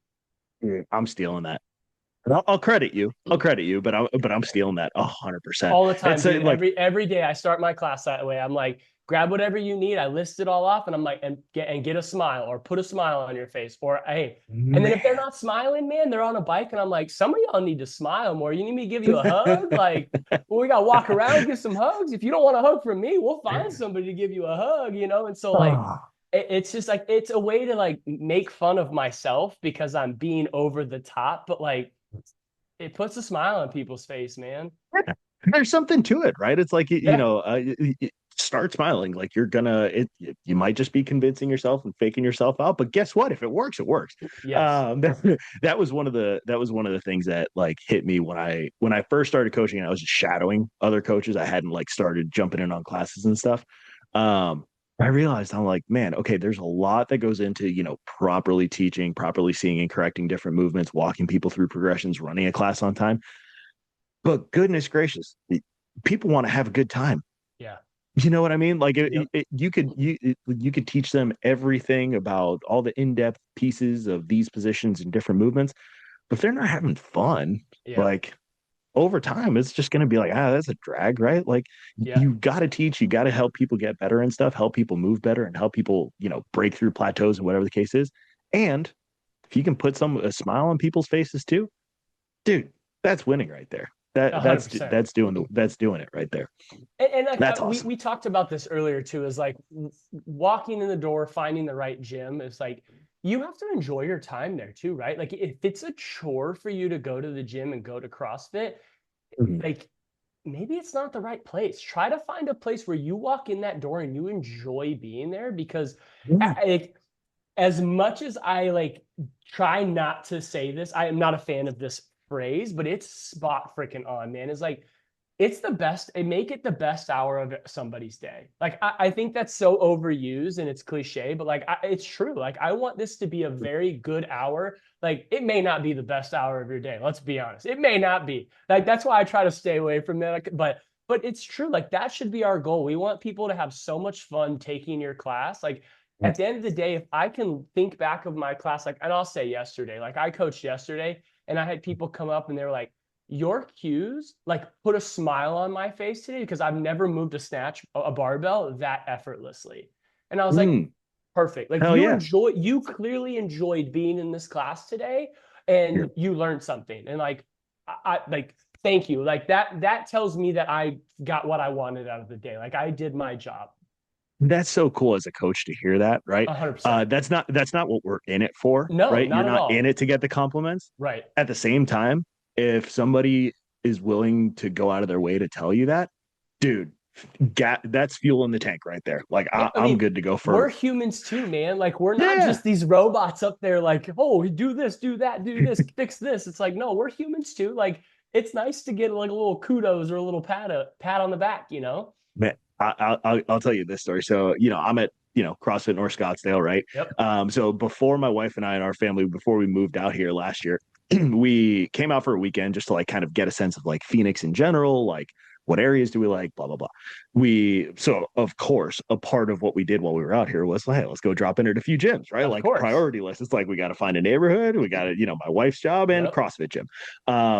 I'm stealing that. I'll credit you. But I'm stealing that 100%. All the time, dude. Like every day I start my class that way. I'm like, grab whatever you need. I list it all off, and I'm like, and get a smile, or put a smile on your face, or hey. And then if they're not smiling, man, they're on a bike, and I'm like, some of y'all need to smile more. You need me to give you a hug? Like, well, we gotta walk around, give some hugs. If you don't want a hug from me, we'll find somebody to give you a hug, And so like it's just like it's a way to like make fun of myself because I'm being over the top, but like it puts a smile on people's face, man. Yeah. There's something to it, right? It's like start smiling. Like you might just be convincing yourself and faking yourself out, but guess what? If it works, it works. Yes. That was one of the things that like hit me when I first started coaching, and I was just shadowing other coaches. I hadn't like started jumping in on classes and stuff. I realized I'm like, man, okay, there's a lot that goes into, properly teaching, properly seeing and correcting different movements, walking people through progressions, running a class on time. But goodness gracious, people want to have a good time. Yeah. You know what I mean? Like you could teach them everything about all the in-depth pieces of these positions and different movements, but if they're not having fun, like over time, it's just going to be like, that's a drag, right? Like you got to teach, you got to help people get better and stuff, help people move better, and help people, break through plateaus and whatever the case is. And if you can put a smile on people's faces too, dude, that's winning right there. That's doing it right there. And like, that's awesome. We talked about this earlier too, is like walking in the door, finding the right gym. It's like you have to enjoy your time there too, right? Like if it's a chore for you to go to the gym and go to CrossFit, like maybe it's not the right place. Try to find a place where you walk in that door and you enjoy being there, because as much as I like try not to say this, I am not a fan of this phrase, but it's spot freaking on, man. It's like it's the best, and make it the best hour of somebody's day. Like I think that's so overused and it's cliche, but like it's true. Like I want this to be a very good hour. Like it may not be the best hour of your day. Let's be honest. It may not be. Like that's why I try to stay away from that. But it's true. Like that should be our goal. We want people to have so much fun taking your class. Like at the end of the day, if I can think back of my class, like, and I'll say yesterday, like I coached yesterday, and I had people come up and they were like, your cues like put a smile on my face today because I've never moved a barbell that effortlessly. And I was like, perfect. Like Hell yeah. you clearly enjoyed being in this class today Yeah. and you learned something. And like, I like, thank you. Like that tells me that I got what I wanted out of the day. Like I did my job. That's so cool as a coach to hear that, right? 100%. That's not what we're in it for, No, right? not You're at not all. in it to get the compliments. Right. At the same time, if somebody is willing to go out of their way to tell you that, dude, that's fuel in the tank right there. Like Yeah, I I'm mean, good to go we're for. humans too, man. Like we're not Yeah, just these robots up there like, oh, do this, do that, do this, fix this. It's like, no, we're humans too. Like it's nice to get like a little kudos or a little pat on the back, you know? man. I'll tell you this story. So I'm at CrossFit North Scottsdale, right? Yep. So before my wife and I and our family, before we moved out here last year, we came out for a weekend just to like kind of get a sense of like Phoenix in general, like what areas do we like, blah blah blah. So of course a part of what we did while we were out here was like, hey, let's go drop in at a few gyms, right? Of Like course. priority list. It's like we got to find a neighborhood, we got to my wife's job and Yep. CrossFit gym.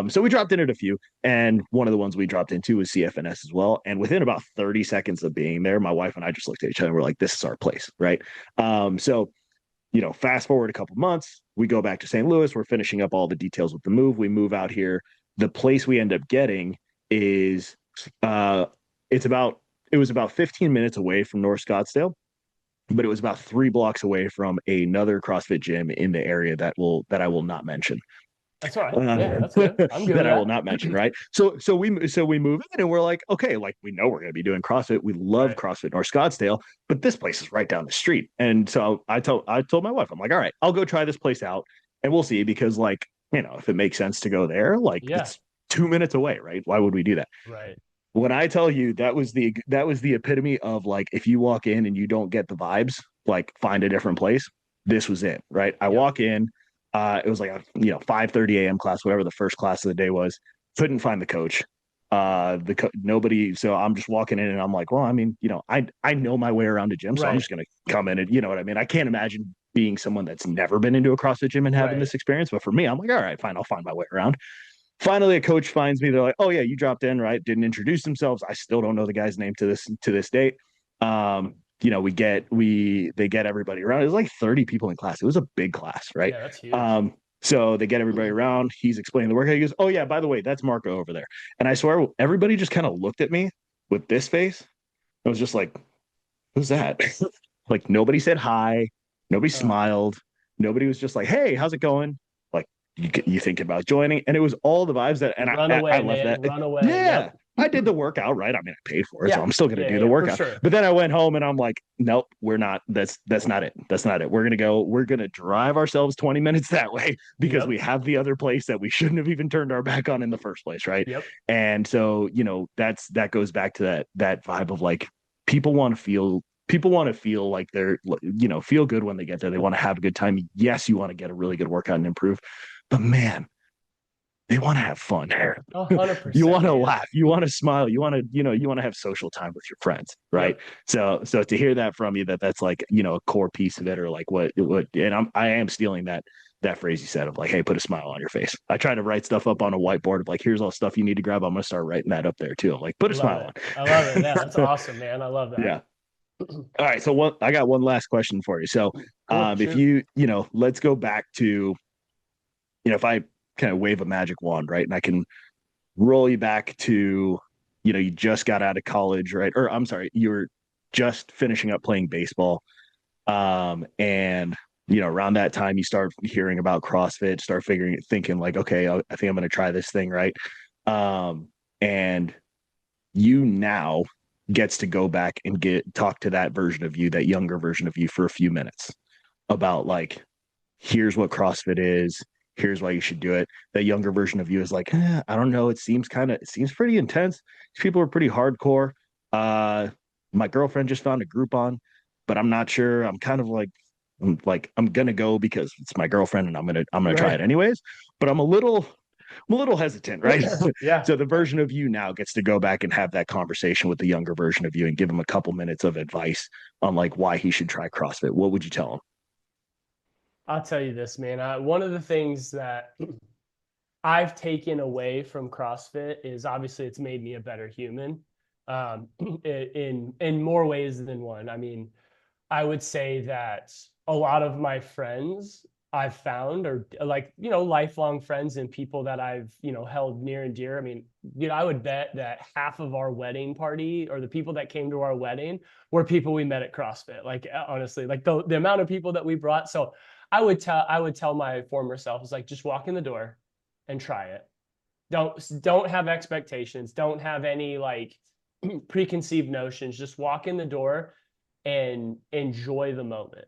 So we dropped in at a few, and one of the ones we dropped into was CFNS as well. And within about 30 seconds of being there, my wife and I just looked at each other and we're like, this is our place, right? So fast forward a couple months, we go back to St. Louis. We're finishing up all the details with the move. We move out here. The place we end up getting is it was about 15 minutes away from North Scottsdale, but it was about 3 blocks away from another CrossFit gym in the area that I will not mention. That's all right. Yeah, that's good. I'm good. That I will not mention, right? So we move in and we're like, okay, like we know we're going to be doing CrossFit. We love CrossFit North Scottsdale, but this place is right down the street. And so I told my wife, I'm like, all right, I'll go try this place out and we'll see, because like, if it makes sense to go there, like it's 2 minutes away, right? Why would we do that? Right. When I tell you that was the epitome of like, if you walk in and you don't get the vibes, like find a different place. This was it, right? I walk in, it was like a 5:30 a.m. class, whatever the first class of the day was. Couldn't find the coach. Nobody. So I'm just walking in and I'm like, well, I mean, I know my way around a gym, so I'm just gonna come in and you know what I mean. I can't imagine being someone that's never been into a CrossFit gym and having this experience. But for me, I'm like, all right, fine, I'll find my way around. Finally, a coach finds me. They're like, oh yeah, you dropped in, right? Didn't introduce themselves. I still don't know the guy's name to this date. They get everybody around. It was like 30 people in class. It was a big class, right? Yeah, that's huge. So they get everybody around. He's explaining the workout. He goes, oh yeah, by the way, that's Marco over there. And I swear everybody just kind of looked at me with this face. I was just like, who's that? Like nobody said hi. Nobody smiled. Nobody was just like, hey, how's it going? Like you thinking about joining? And it was all the vibes that, and run away, I left that. Run away. Yeah. Yep. I did the workout, right? I mean, I paid for it, so I'm still going to do the workout. Sure. But then I went home and I'm like, nope, we're not. That's not it. That's not it. We're going to drive ourselves 20 minutes that way because we have the other place that we shouldn't have even turned our back on in the first place, right? Yep. And so, that goes back to that vibe of like, people want to feel like they're, feel good when they get there. They want to have a good time. Yes, you want to get a really good workout and improve, but man, they want to have fun. 100%. You want to laugh. You want to smile. You want to have social time with your friends, right? Yep. So to hear that from you, that's like, a core piece of it, or like what, and I am stealing that phrase you said of like, hey, put a smile on your face. I try to write stuff up on a whiteboard of like, here's all stuff you need to grab. I'm going to start writing that up there too. I'm like, put a smile on. I love it. Yeah, that's awesome, man. I love that. Yeah. All right. So I got one last question for you. So if you, let's go back to, if I kind of wave a magic wand, right? And I can roll you back to, you just got out of college, right? Or I'm sorry, you were just finishing up playing baseball. And, around that time you start hearing about CrossFit, thinking like, okay, I think I'm going to try this thing, right? And you now gets to go back and talk to that version of you, that younger version of you, for a few minutes about like, here's what CrossFit is. Here's why you should do it. That younger version of you is like, I don't know. It seems pretty intense. These people are pretty hardcore. My girlfriend just found a Groupon, but I'm not sure. I'm kind of like, I'm gonna go because it's my girlfriend and I'm gonna try it anyways. But I'm a little hesitant, right? Yeah. So the version of you now gets to go back and have that conversation with the younger version of you and give him a couple minutes of advice on like why he should try CrossFit. What would you tell him? I'll tell you this, man. One of the things that I've taken away from CrossFit is obviously it's made me a better human, in more ways than one. I mean, I would say that a lot of my friends I've found are like, lifelong friends and people that I've, held near and dear. I mean, I would bet that half of our wedding party or the people that came to our wedding were people we met at CrossFit. Like, honestly, like the amount of people that we brought. So I would tell my former self is like, just walk in the door and try it. Don't have expectations. Don't have any like preconceived notions. Just walk in the door and enjoy the moment.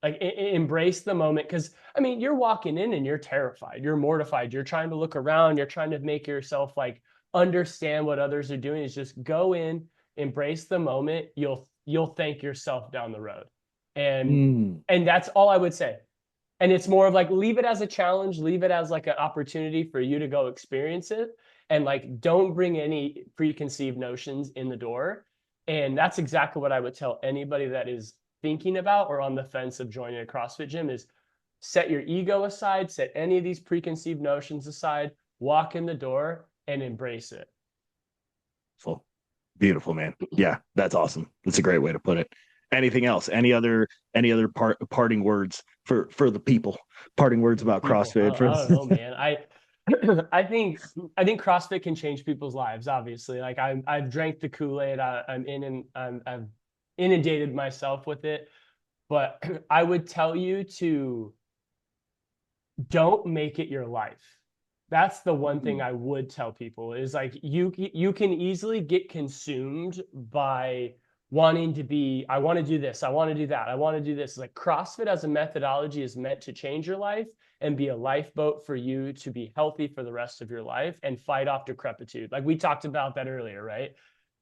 Like embrace the moment. Cause I mean, you're walking in and you're terrified, you're mortified, you're trying to look around, you're trying to make yourself like understand what others are doing. Is just go in, embrace the moment. You'll thank yourself down the road. And that's all I would say. And it's more of like, leave it as a challenge, leave it as like an opportunity for you to go experience it. And like, don't bring any preconceived notions in the door. And that's exactly what I would tell anybody that is thinking about or on the fence of joining a CrossFit gym is set your ego aside, set any of these preconceived notions aside, walk in the door and embrace it. Full. Beautiful, man. Yeah, that's awesome. That's a great way to put it. Anything else? Any other parting words for the people? Parting words about CrossFit? I don't know, man. I think CrossFit can change people's lives. Obviously, like I've drank the Kool-Aid. I've inundated myself with it, but I would tell you to don't make it your life. That's the one thing I would tell people is like you can easily get consumed by wanting to be, I want to do this, I want to do that, I want to do this. Like CrossFit as a methodology is meant to change your life and be a lifeboat for you to be healthy for the rest of your life and fight off decrepitude. Like we talked about that earlier, right?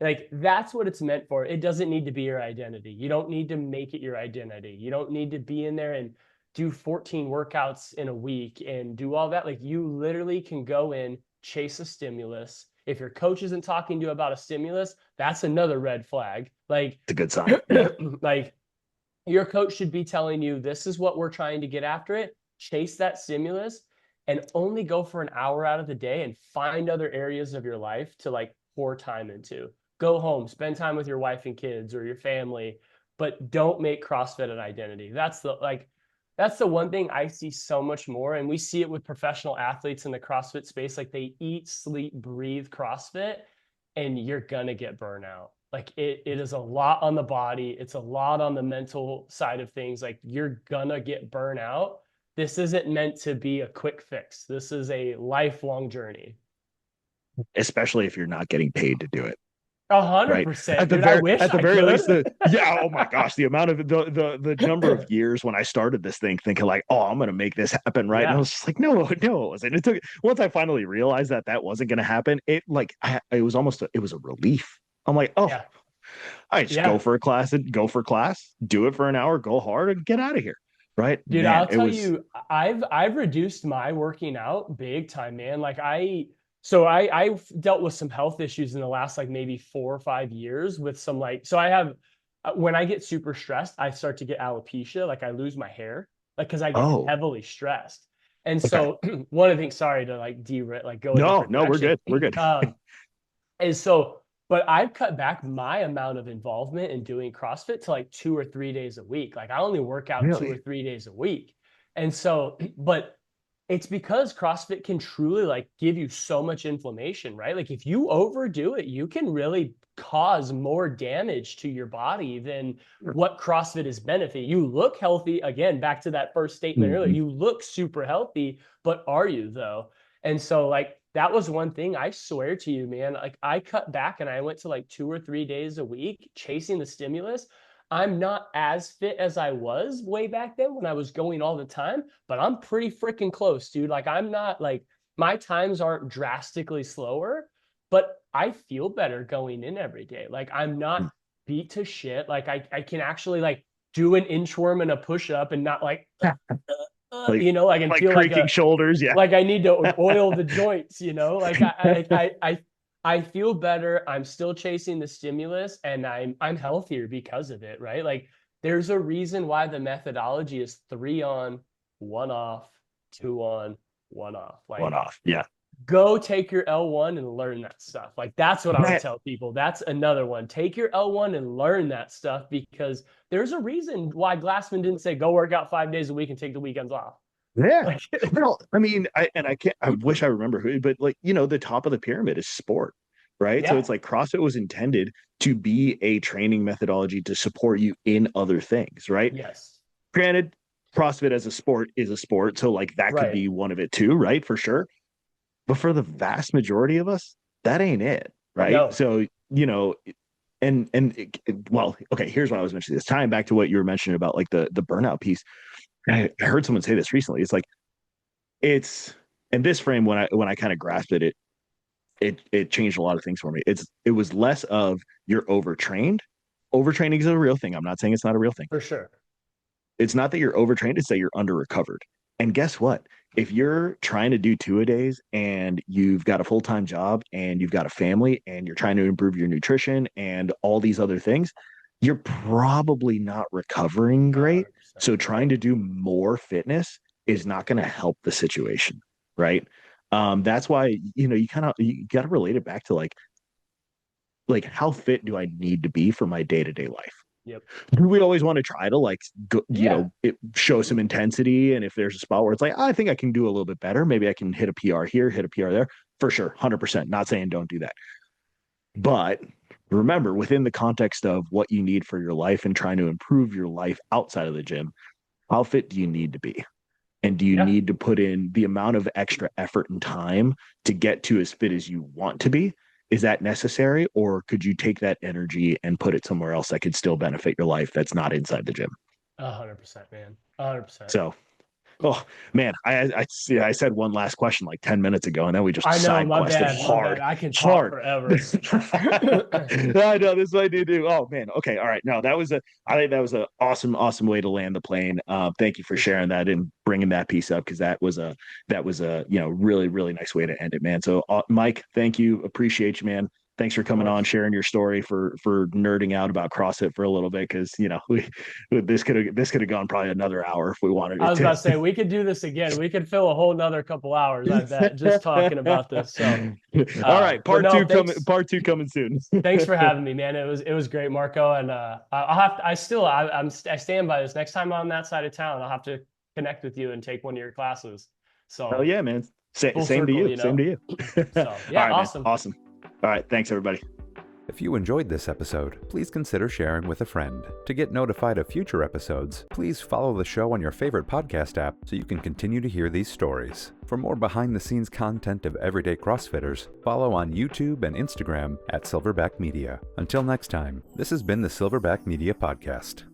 Like that's what it's meant for. It doesn't need to be your identity. You don't need to make it your identity. You don't need to be in there and do 14 workouts in a week and do all that. Like you literally can go in, chase a stimulus. If your coach isn't talking to you about a stimulus, that's another red flag. Like it's a good sign. Like your coach should be telling you, this is what we're trying to get after it. Chase that stimulus and only go for an hour out of the day and find other areas of your life to like pour time into. Go home, spend time with your wife and kids or your family, but don't make CrossFit an identity. That's the one thing I see so much more. And we see it with professional athletes in the CrossFit space. Like they eat, sleep, breathe CrossFit, and you're going to get burnout. Like it is a lot on the body. It's a lot on the mental side of things. Like you're going to get burnout. This isn't meant to be a quick fix. This is a lifelong journey. Especially if you're not getting paid to do it. 100%. At the very least, oh my gosh, the amount of the number of years when I started this thing thinking like, oh, I'm going to make this happen. Right. Yeah. And I was just like, no, it wasn't. It took, once I finally realized that wasn't going to happen, it was a relief. I'm like, oh, yeah. I just go for a class and go for class, do it for an hour, go hard and get out of here. Right. Dude, man, I'll tell you, I've reduced my working out big time, man. Like So I've dealt with some health issues in the last like maybe 4 or 5 years with some so I have, when I get super stressed, I start to get alopecia. Like I lose my hair, like, cause I get heavily stressed. And so one of the things, sorry to like derail, like go. No, we're good. We're good. But I've cut back my amount of involvement in doing CrossFit to like 2 or 3 days a week. Like I only work out 2 or 3 days a week. And so, but it's because CrossFit can truly like give you so much inflammation, right? Like if you overdo it, you can really cause more damage to your body than what CrossFit is benefiting. You look healthy, again, back to that first statement earlier, you look super healthy, but are you though? And so like, that was one thing I swear to you, man, like I cut back and I went to like 2 or 3 days a week chasing the stimulus. I'm not as fit as I was way back then when I was going all the time, but I'm pretty freaking close, dude. Like I'm not like, my times aren't drastically slower, but I feel better going in every day. Like I'm not beat to shit. Like I can actually like do an inchworm and a push up and not like, you know, I can like feel creaking like shoulders. Yeah. Like I need to oil the joints, you know, like I feel better. I'm still chasing the stimulus and I'm healthier because of it, right? Like there's a reason why the methodology is 3 on, 1 off, 2 on, one off. Like, one off. Yeah. go take your L1 and learn that stuff. Like, that's what I would tell people. That's another one. Take your L1 and learn that stuff, because there's a reason why Glassman didn't say go work out 5 days a week and take the weekends off. Yeah. Well, I mean, I wish I remember who, but like, the top of the pyramid is sport, right? Yeah. So it's like CrossFit was intended to be a training methodology to support you in other things, right? Yes. Granted, CrossFit as a sport is a sport. So like that could be one of it too, right? For sure. But for the vast majority of us, that ain't it, right? No. So, well, okay, here's what I was mentioning this, tying back to what you were mentioning about like the burnout piece. I heard someone say this recently. It's like, it's in this frame, when I kind of grasped it, it changed a lot of things for me. It was less of you're overtrained. Overtraining is a real thing. I'm not saying it's not a real thing. For sure. It's not that you're overtrained, it's that you're under recovered. And guess what? If you're trying to do 2-a-days and you've got a full-time job and you've got a family and you're trying to improve your nutrition and all these other things, you're probably not recovering great. 100%. So trying to do more fitness is not going to help the situation, right? That's why, you got to relate it back to like how fit do I need to be for my day-to-day life? Yep. Do we always want to try to like, show some intensity? And if there's a spot where it's like, I think I can do a little bit better, maybe I can hit a PR here, hit a PR there, for sure. 100%. Not saying don't do that. But remember, within the context of what you need for your life and trying to improve your life outside of the gym, how fit do you need to be? And do you need to put in the amount of extra effort and time to get to as fit as you want to be? Is that necessary? Or could you take that energy and put it somewhere else that could still benefit your life that's not inside the gym? 100%, man. 100%. So, oh man, I said one last question like 10 minutes ago, and then we just side quested hard. I can talk forever. I know, this is what I do. Oh man. Okay. All right. No, I think that was an awesome way to land the plane. Thank you for sharing that and bringing that piece up, because that was a really, really nice way to end it, man. So Mike, thank you. Appreciate you, man. Thanks for coming on, sharing your story, for nerding out about CrossFit for a little bit, because this could have gone probably another hour if we wanted. I was about to say, we could do this again. We could fill a whole nother couple hours, I bet, just talking about this. So, all right, part two coming soon. Thanks for having me, man. It was great, Marco, and I stand by this. Next time I'm on that side of town, I'll have to connect with you and take one of your classes. So, hell yeah, man. Same to you. Same to you. So, yeah, right, awesome. Man. Awesome. All right. Thanks, everybody. If you enjoyed this episode, please consider sharing with a friend. To get notified of future episodes, please follow the show on your favorite podcast app so you can continue to hear these stories. For more behind-the-scenes content of everyday CrossFitters, follow on YouTube and Instagram at Silverback Media. Until next time, this has been the Silverback Media Podcast.